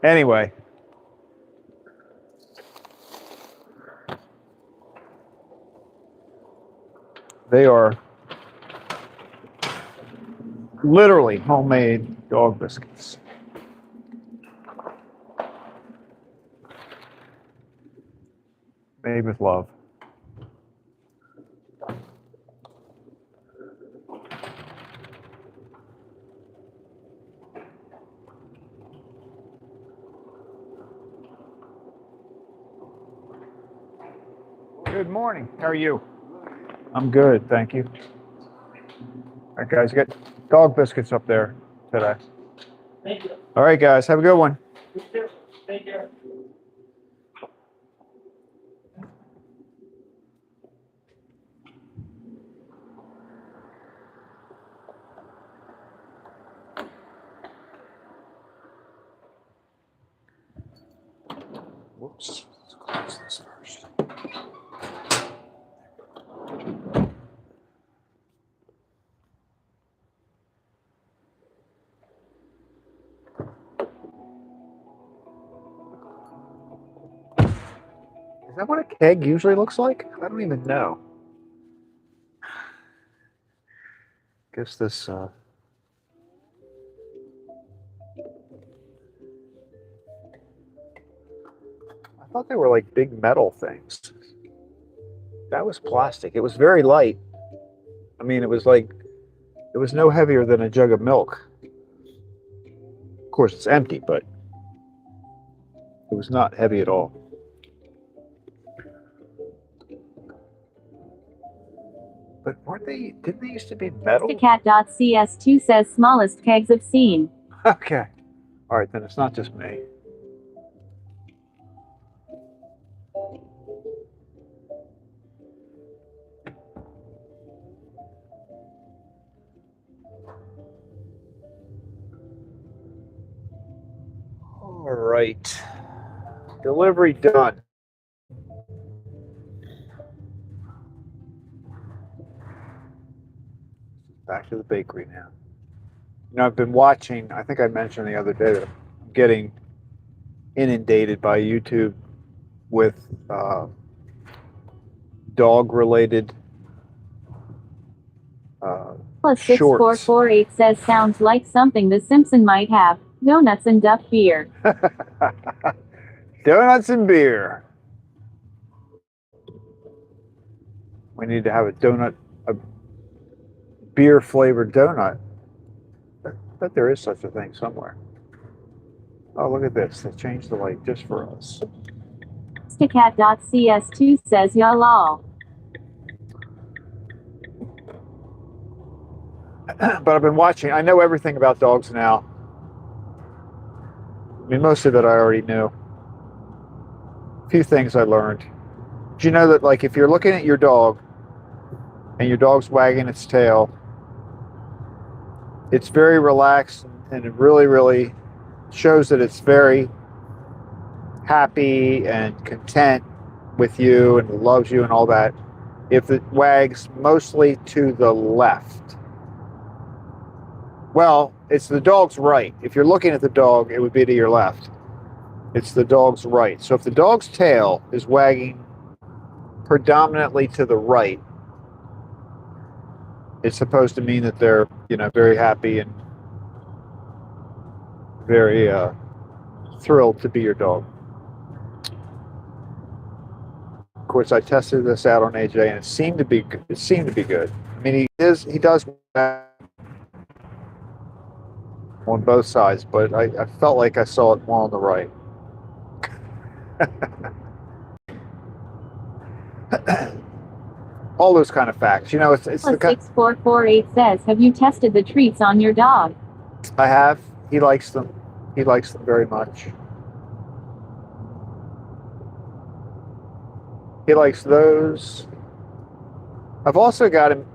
Anyway. They are literally homemade dog biscuits. Made with love. Good morning. How are you? I'm good, thank you. All right, guys, you got dog biscuits up there today. Thank you. All right, guys, have a good one. Take care. Whoops. Let's close this first. Is that what a keg usually looks like? I don't even know. Guess this, I thought they were like big metal things. That was plastic. It was very light. I mean, it was no heavier than a jug of milk. Of course, it's empty, but it was not heavy at all. But didn't they used to be metal? Justacat.cs2 says smallest kegs I've seen. Okay. All right, then it's not just me. All right. Delivery done. Back to the bakery now. You know, I've been watching, I think I mentioned the other day that I'm getting inundated by YouTube with dog related Plus shorts. 6448 says sounds like something the Simpson might have. Donuts and Duff beer. Donuts and beer. We need to have a beer flavored donut. I bet there is such a thing somewhere. Oh, look at this. They changed the light just for us. Sticat.cs2 says y'all all. But I've been watching. I know everything about dogs now. I mean, most of it I already knew. A few things I learned. Did you know that, like, if you're looking at your dog and your dog's wagging its tail, it's very relaxed and it really, really shows that it's very happy and content with you and loves you and all that. If it wags mostly to the left, well, it's the dog's right. If you're looking at the dog, it would be to your left. It's the dog's right. So if the dog's tail is wagging predominantly to the right, it's supposed to mean that they're, you know, very happy and very thrilled to be your dog. Of course, I tested this out on AJ, and it seemed to be good. I mean, he does on both sides, but I felt like I saw it more on the right. All those kind of facts, you know. It's Plus the kind. 6448 says, have you tested the treats on your dog? I have. He likes them. He likes them very much. He likes those. I've also got him,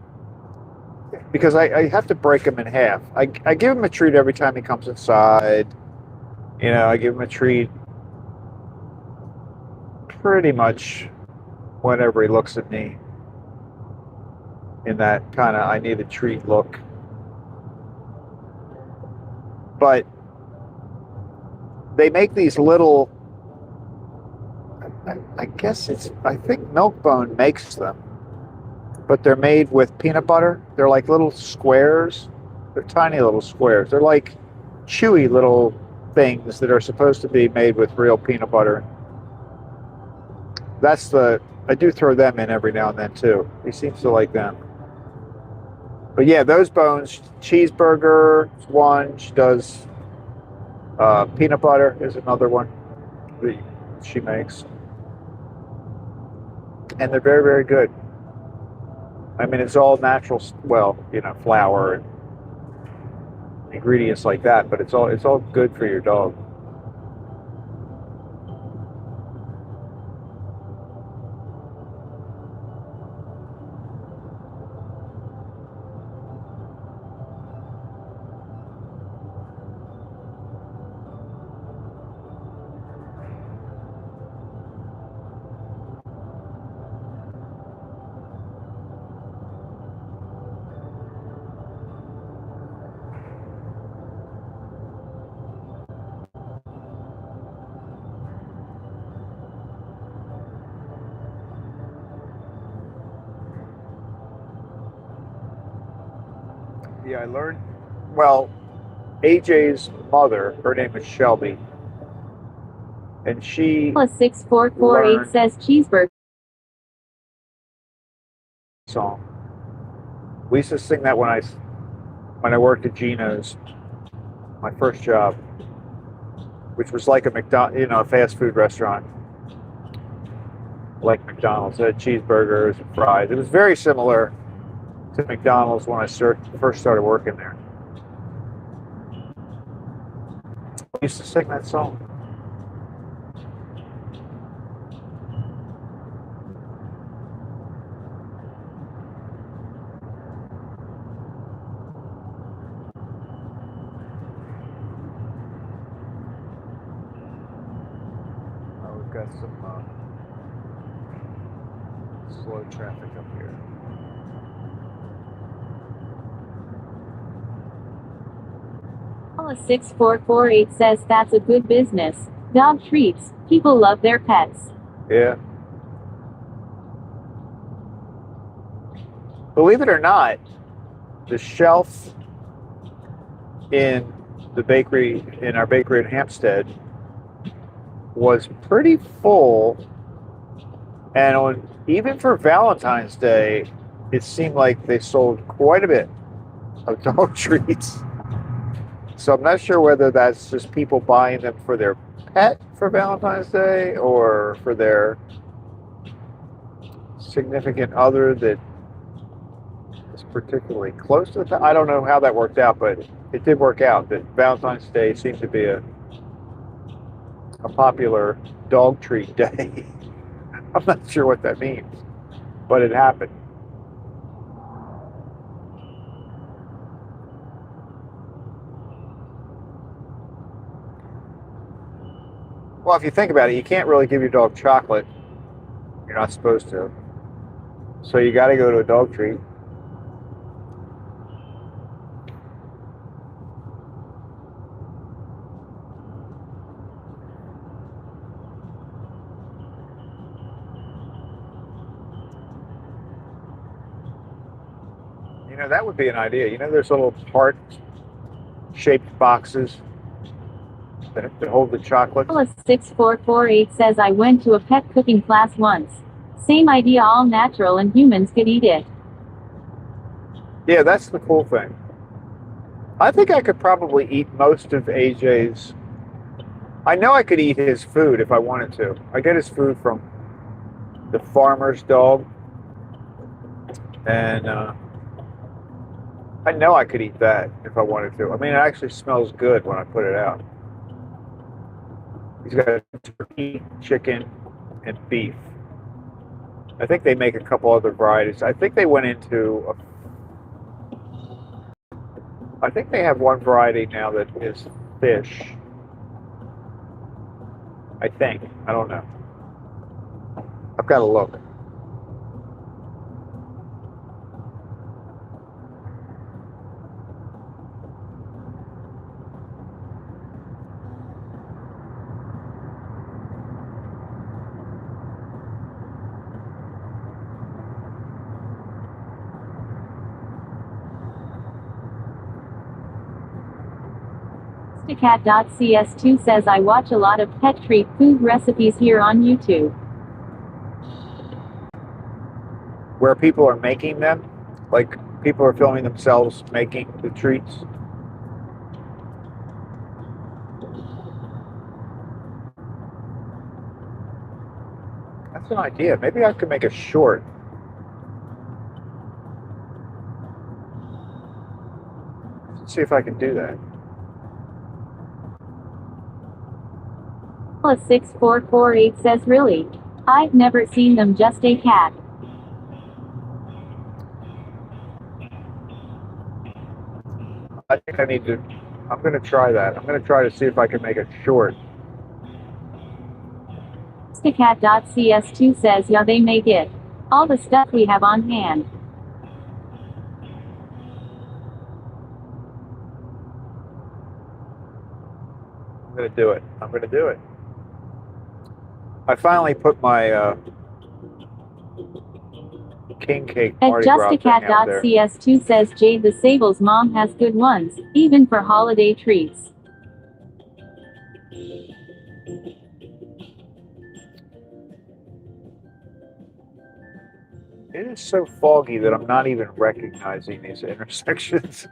because I have to break him in half. I give him a treat every time he comes inside. You know, I give him a treat pretty much whenever he looks at me in that kind of I need a treat look. But they make these little, I think Milkbone makes them, but they're made with peanut butter. They're like little squares. They're tiny little squares. They're like chewy little things that are supposed to be made with real peanut butter. I do throw them in every now and then too. He seems to like them. But yeah, those bones, cheeseburger is one. She does peanut butter is another one that she makes. And they're very, very good. I mean, it's all natural, well, you know, flour and ingredients like that, but it's all good for your dog. Yeah, I learned, well, AJ's mother, her name is Shelby, and she Plus 6448 learned says cheeseburger. song. We used to sing that when I worked at Gino's, my first job, which was like a a fast food restaurant, like McDonald's. It had cheeseburgers and fries. It was very similar to McDonald's when I first started working there. I used to sing that song. Oh, we've got some slow traffic up here. Ella6448 says that's a good business. Dog treats. People love their pets. Yeah. Believe it or not, the shelf in the bakery, in our bakery in Hampstead, was pretty full. And even for Valentine's Day, it seemed like they sold quite a bit of dog treats. So I'm not sure whether that's just people buying them for their pet for Valentine's Day or for their significant other that is particularly close to the pet. I don't know how that worked out, but it did work out that Valentine's Day seemed to be a popular dog treat day. I'm not sure what that means, but it happened. Well, if you think about it, you can't really give your dog chocolate. You're not supposed to. So you got to go to a dog treat. You know, that would be an idea. You know, there's little heart-shaped boxes that hold the chocolate. Ella6448 says I went to a pet cooking class once. Same idea, all natural and humans could eat it. Yeah, that's the cool thing. I think I could probably eat most of AJ's. I know I could eat his food if I wanted to. I get his food from the farmer's dog. And I know I could eat that if I wanted to. I mean, it actually smells good when I put it out. He's got turkey, chicken, and beef. I think they make a couple other varieties. I think they went into I think they have one variety now that is fish. I think. I don't know. I've got to look. Cat.cs2 says I watch a lot of pet treat food recipes here on YouTube. Where people are making them, like people are filming themselves making the treats. That's an idea. Maybe I could make a short. Let's see if I can do that. 6448 says really? I've never seen them, just a cat. I think I need to, I'm going to try that. I'm going to try to see if I can make a short. Cat.cs2 says yeah, they make it. All the stuff we have on hand. I'm going to do it. I'm going to do it. I finally put my king cake At Mardi Gras thing out there. Justicat.cs2 says Jade the Sable's mom has good ones, even for holiday treats. It is so foggy that I'm not even recognizing these intersections.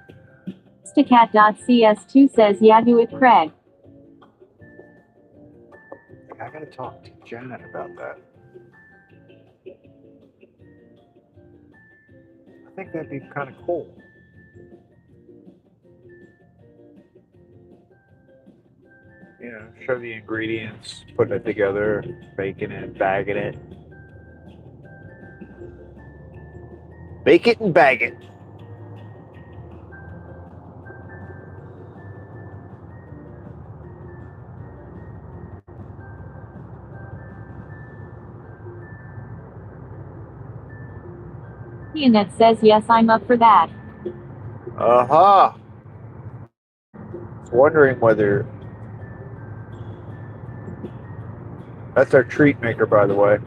Cat.cs2 says yeah, do it, Craig. I gotta talk to Janet about that. I think that'd be kind of cool. You know, show the ingredients, putting it together, baking it, bagging it. Bake it and bag it. Ianette says yes, I'm up for that. Uh-huh. wondering whether that's our treat maker, by the way.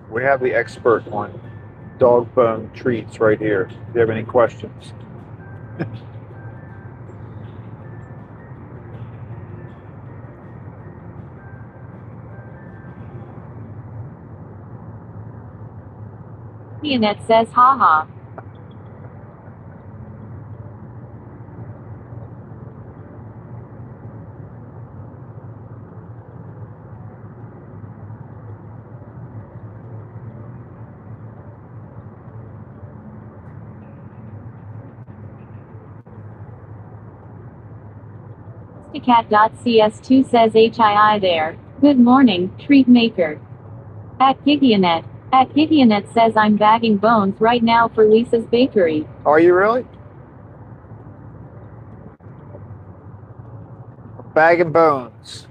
We have the expert on dog bone treats right here. If you have any questions. Annette says haha. Cat.cs2 says HII there. Good morning, treat maker. At Gigianet. At Gigianet says I'm bagging bones right now for Lisa's bakery. Are you really? Bag and bones.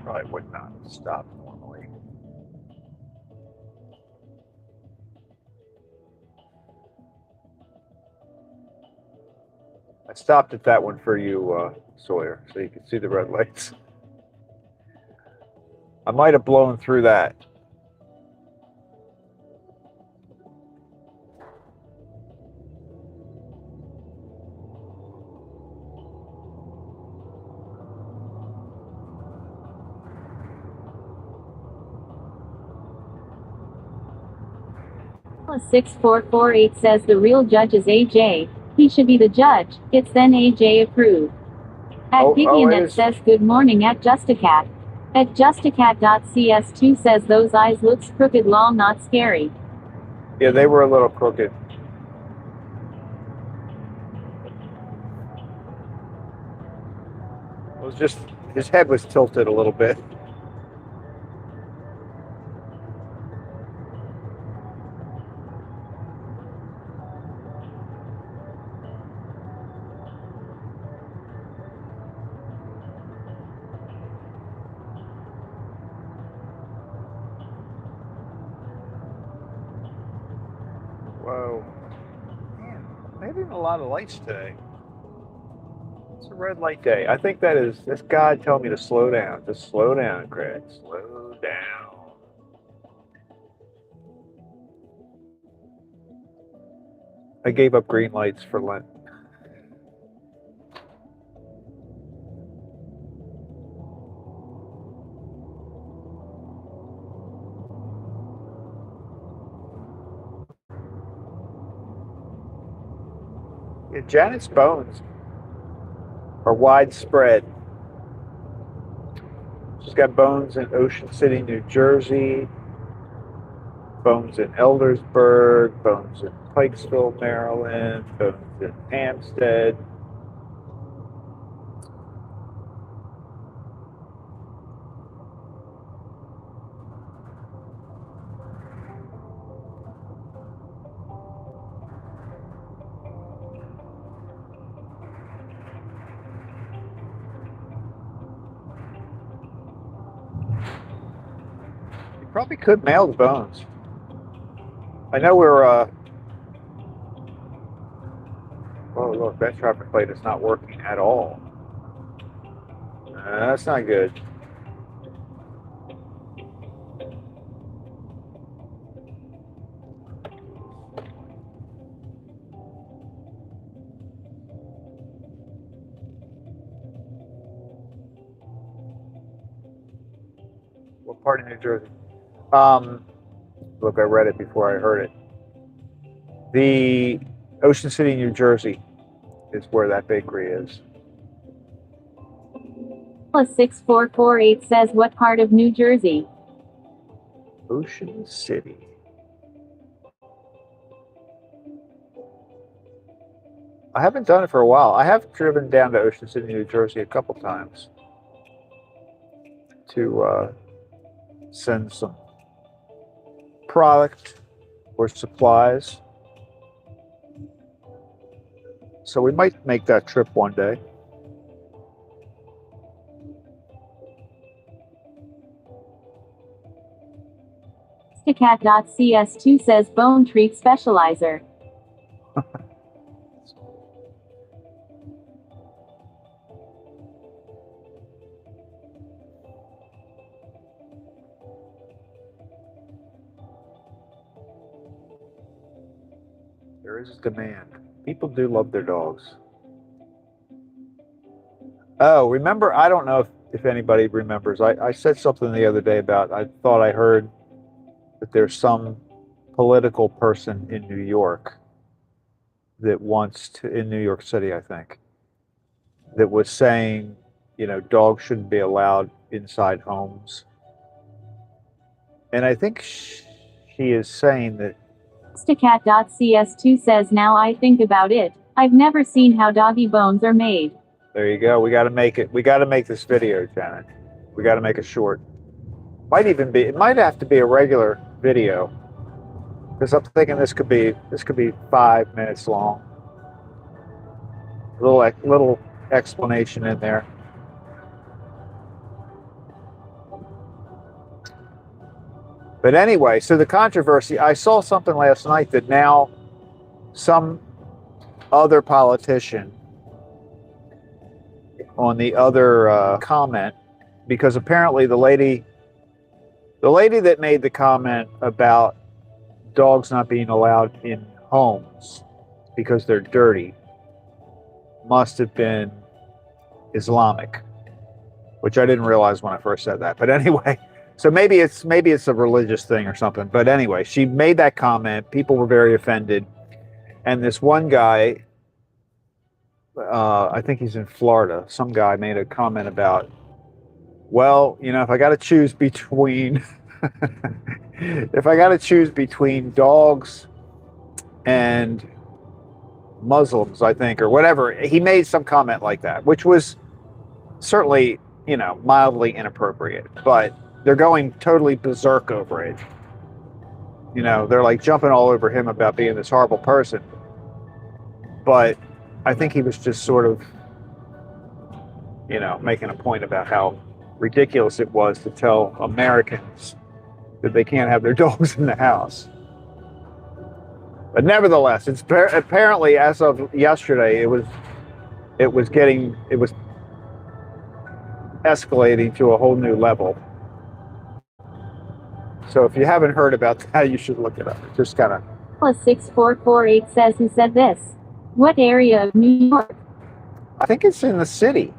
Probably would not stop normally. I stopped at that one for you, Sawyer, so you can see the red lights. I might have blown through that. +6448 says the real judge is AJ. He should be the judge. It's then AJ approved. At Gigianet says good morning at Justicat. At Justicat.cs2 says those eyes looks crooked lol not scary. Yeah, they were a little crooked. It was just, his head was tilted a little bit. Whoa. Man, maybe a lot of lights today. It's a red light day. I think that's God telling me to slow down. Just slow down, Craig. Slow down. I gave up green lights for Lent. Yeah, Janet's bones are widespread. She's got bones in Ocean City, New Jersey, bones in Eldersburg, bones in Pikesville, Maryland, bones in Hampstead. You probably could mail the bones. I know we're, oh, look, that traffic light is not working at all. That's not good. What part of New Jersey? Look, I read it before I heard it. The Ocean City, New Jersey is where that bakery is. +6448 says what part of New Jersey? Ocean City. I haven't done it for a while. I have driven down to Ocean City, New Jersey a couple times to send some product or supplies. So we might make that trip one day. Justacat.cs2 says bone treat specializer. There is demand. People do love their dogs. Oh, remember, I don't know if anybody remembers. I said something the other day about, I thought I heard that there's some political person in New York that wants to, in New York City, I think, that was saying, dogs shouldn't be allowed inside homes. And I think she is saying that. Justacat.cs2 says now I think about it, I've never seen how doggy bones are made. There you go. We got to make it. We got to make this video, Janet. We got to make it short. It might have to be a regular video, because I'm thinking this could be 5 minutes long. Little explanation in there. But anyway, so the controversy, I saw something last night that now some other politician on the other comment, because apparently the lady that made the comment about dogs not being allowed in homes because they're dirty must have been Islamic, which I didn't realize when I first said that. But anyway, so maybe it's a religious thing or something. But anyway, she made that comment. People were very offended. And this one guy, I think he's in Florida, some guy made a comment about, well, if I got to choose between dogs and Muslims, I think, or whatever, he made some comment like that, which was certainly, mildly inappropriate, but they're going totally berserk over it. They're like jumping all over him about being this horrible person. But I think he was just sort of, making a point about how ridiculous it was to tell Americans that they can't have their dogs in the house. But nevertheless, it's apparently, as of yesterday, it was escalating to a whole new level. So if you haven't heard about that, you should look it up. It just kind of. +6448 says, who said this? What area of New York? I think it's in the city,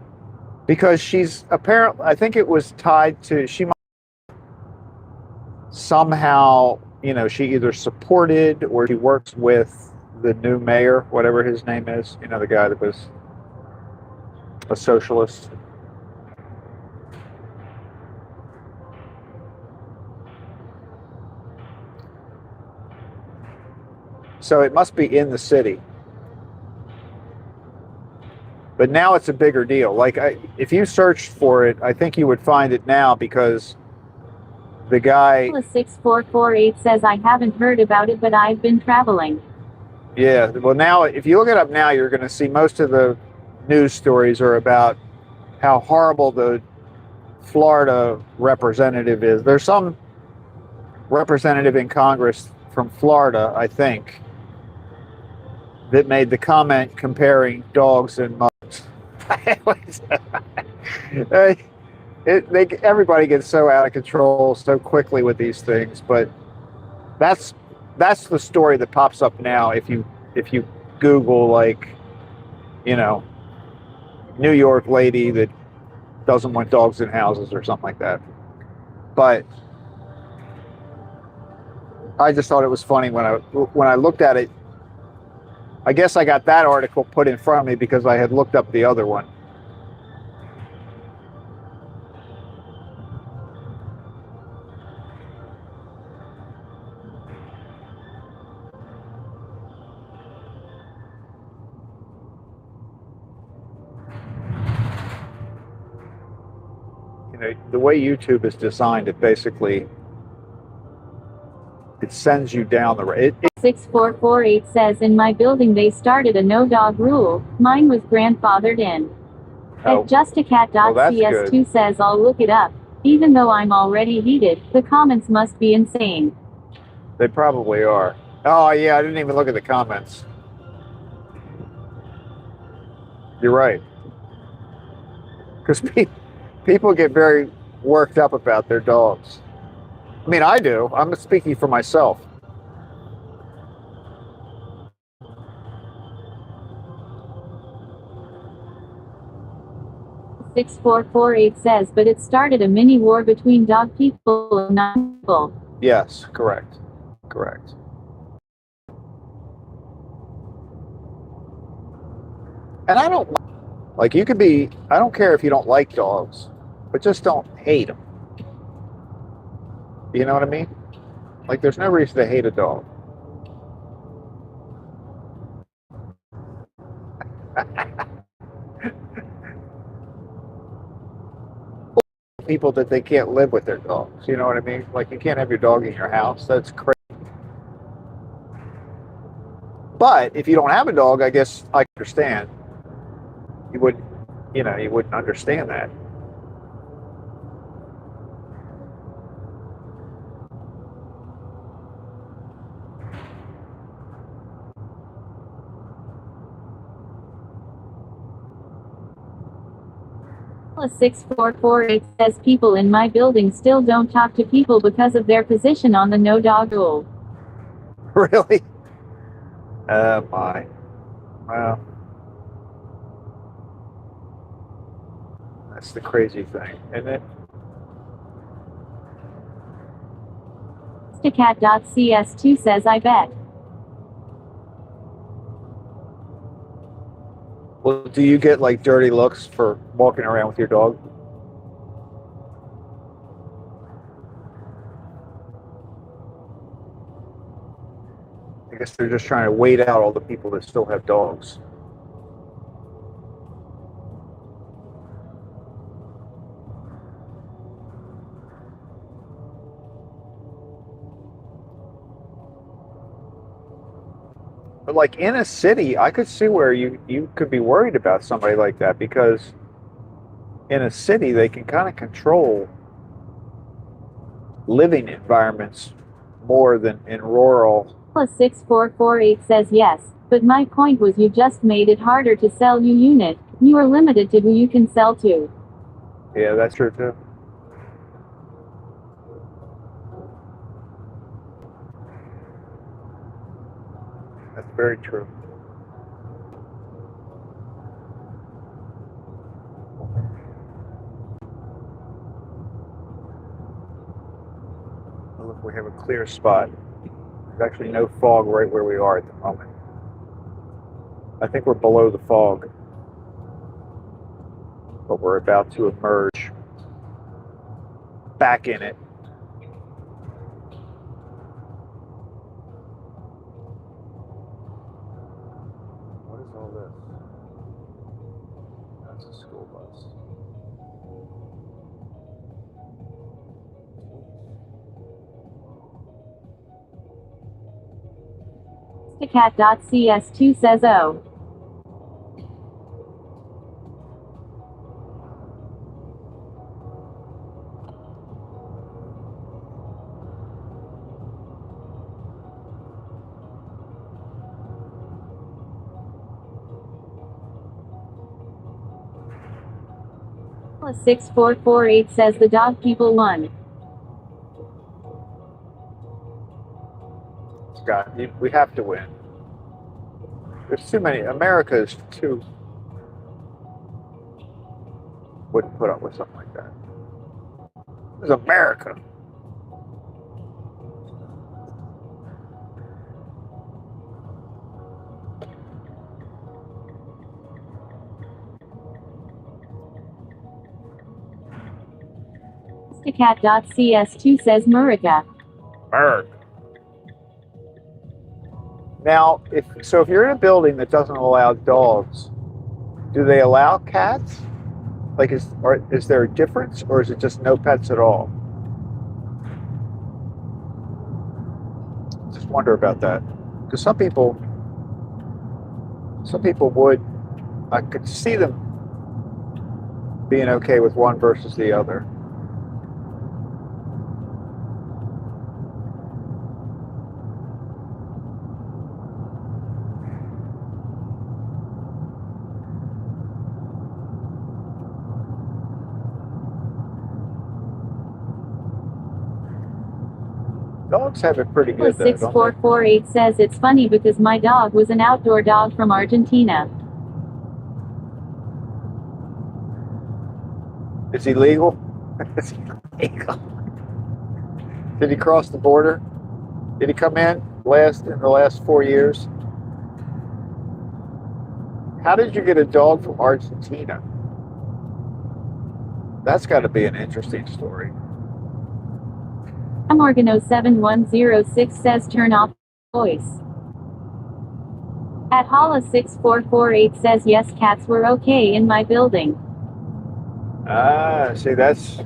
because she's apparently, I think it was tied to, she might somehow, she either supported or she works with the new mayor, whatever his name is, the guy that was a socialist. So it must be in the city. But now it's a bigger deal. Like, if you searched for it, I think you would find it now, because the guy. +6448 says, I haven't heard about it, but I've been traveling. Yeah, well, now, if you look it up now, you're going to see most of the news stories are about how horrible the Florida representative is. There's some representative in Congress from Florida, I think, that made the comment comparing dogs and mugs. Everybody gets so out of control so quickly with these things, but that's the story that pops up now if you Google, like, New York lady that doesn't want dogs in houses or something like that. But I just thought it was funny when I looked at it. I guess I got that article put in front of me because I had looked up the other one. The way YouTube is designed, it basically sends you down the road. 6448 says, in my building they started a no-dog rule. Mine was grandfathered in. Oh. At justacat.cs2 says, I'll look it up. Even though I'm already heated, the comments must be insane. They probably are. Oh, yeah, I didn't even look at the comments. You're right. Because people get very worked up about their dogs. I mean, I do. I'm speaking for myself. $6448 says, but it started a mini war between dog people and non-people. Yes, correct. Correct. And I don't like, you could be, I don't care if you don't like dogs, but just don't hate them. You know what I mean? Like, there's no reason to hate a dog. People that they can't live with their dogs. You know what I mean? Like, you can't have your dog in your house. That's crazy. But if you don't have a dog, I guess I understand. You would, you wouldn't understand that. $6448 says, people in my building still don't talk to people because of their position on the no dog rule. Really? Oh my. Well, that's the crazy thing, isn't it? Sticat.cs2 says, I bet. Well, do you get like dirty looks for walking around with your dog? I guess they're just trying to wait out all the people that still have dogs. But like in a city, I could see where you could be worried about somebody like that, because in a city they can kind of control living environments more than in rural. +6448 says, yes, but my point was you just made it harder to sell your unit. You are limited to who you can sell to. Yeah, that's true too. That's very true. Look, we have a clear spot. There's actually no fog right where we are at the moment. I think we're below the fog, but we're about to emerge back in it. What is all this? That's a school bus. Sticat.cs2 says, oh. +6448 says, the dog people won. Scott, we have to win. There's too many. America is too. Wouldn't put up with something like that. This is America. Sticat.cs2 says, Murica. America. Now, if you're in a building that doesn't allow dogs, do they allow cats? Like, is there a difference, or is it just no pets at all? Just wonder about that, because some people would. I could see them being okay with one versus the other. Dogs have it pretty good, though, don't 6448 says it's funny because my dog was an outdoor dog from Argentina. they? Is he legal? Is he legal? Did he cross the border? Did he come in the last 4 years? How did you get a dog from Argentina? That's got to be an interesting story. Morgano7106 says turn off voice. At Hala6448 says yes, cats were okay in my building. Ah, see, that's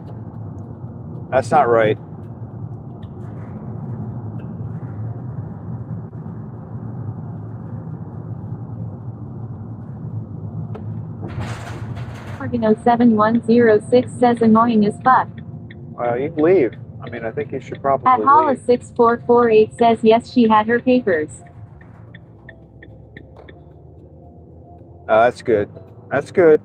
not right. Morgano7106 says annoying as fuck. Well, you can leave. I mean, I think you should probably At leave. Hala6448 says yes, she had her papers. That's good. That's good.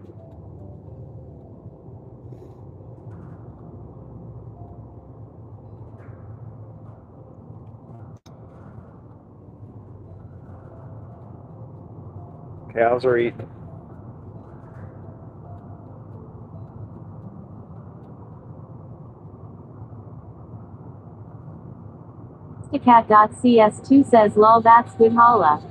Cows are eating. Cat.cs2 says lol, that's good Hala.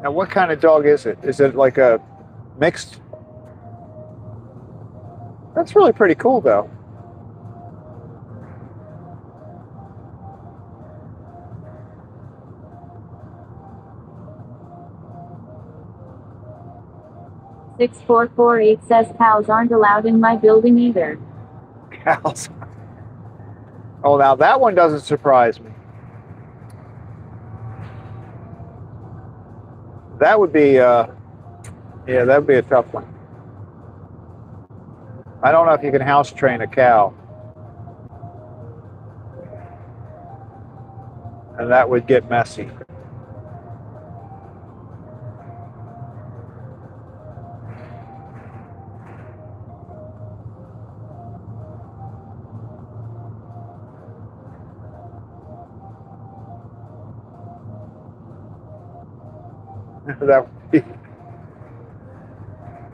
Now, what kind of dog is it? Is it like a mixed? That's really pretty cool, though. Six 448 says cows aren't allowed in my building either. Cows. Oh, now that one doesn't surprise me. That would be, yeah, that would be a tough one. I don't know if you can house train a cow. And that would get messy.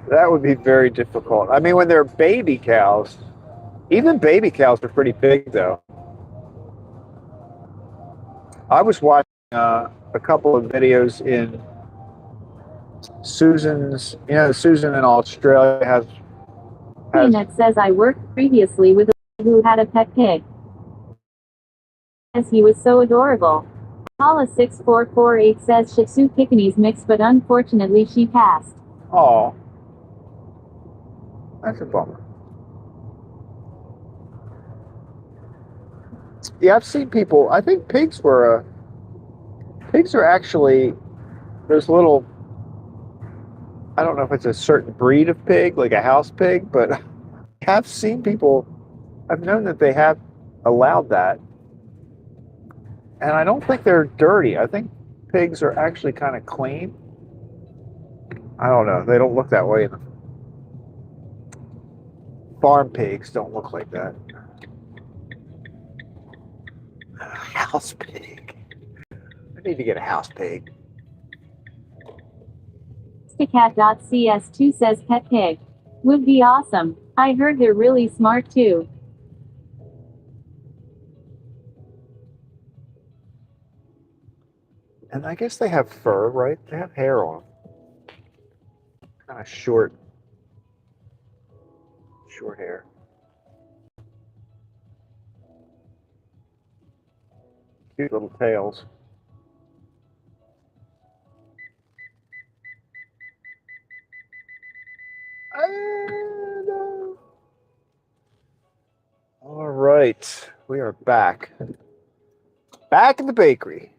That would be very difficult. I mean, when they're baby cows, even baby cows are pretty big, though. I was watching a couple of videos in Susan's. Susan in Australia has. Peanut says I worked previously with a who had a pet pig. As he was so adorable. Hala6448 says Shih Tzu Pekingese mix, but unfortunately she passed. Oh, that's a bummer. Yeah, I've seen people. I think pigs are actually. There's little. I don't know if it's a certain breed of pig, like a house pig, but I have seen people. I've known that they have allowed that. And I don't think they're dirty. I think pigs are actually kind of clean. I don't know. They don't look that way. Farm pigs don't look like that. House pig. I need to get a house pig. Cat.cs2 says pet pig. Would be awesome. I heard they're really smart too. And I guess they have fur, right? They have hair on them. Kind of short hair. Cute little tails. All right, we are back. Back in the bakery.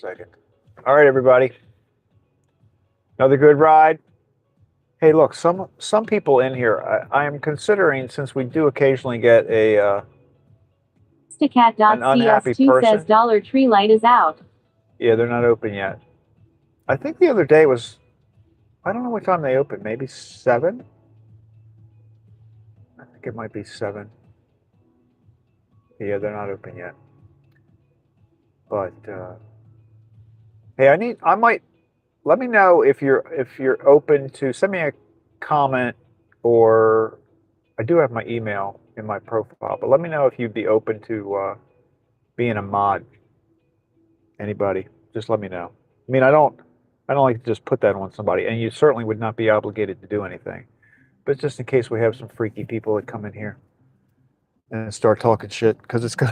second. All right, everybody. Another good ride. Hey, look, some people in here, I am considering, since we do occasionally get an unhappy Instacat.cs2 says person. Dollar Tree light is out. Yeah, they're not open yet. I think the other day was, I don't know what time they opened, maybe 7? I think it might be 7. Yeah, they're not open yet. But hey, let me know if you're open to send me a comment, or I do have my email in my profile, but let me know if you'd be open to being a mod. Anybody, just let me know. I mean, I don't like to just put that on somebody, and you certainly would not be obligated to do anything. But just in case we have some freaky people that come in here and start talking shit, because it's kind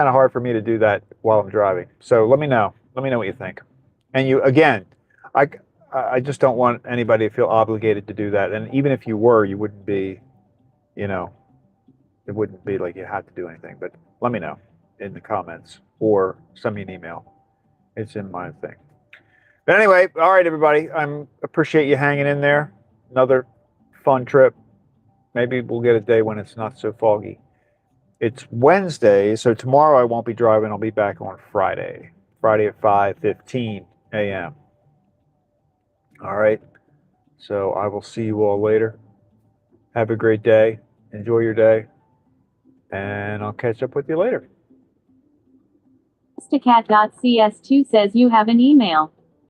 of hard for me to do that while I'm driving. So let me know. Let me know what you think. And you, again, I just don't want anybody to feel obligated to do that. And even if you were, you wouldn't be, it wouldn't be like you had to do anything. But let me know in the comments or send me an email. It's in my thing. But anyway, all right, everybody. I appreciate you hanging in there. Another fun trip. Maybe we'll get a day when it's not so foggy. It's Wednesday, so tomorrow I won't be driving. I'll be back on Friday. Friday at 5:15 a.m. All right. So I will see you all later. Have a great day. Enjoy your day. And I'll catch up with you later. Instacat.cs2 says you have an email.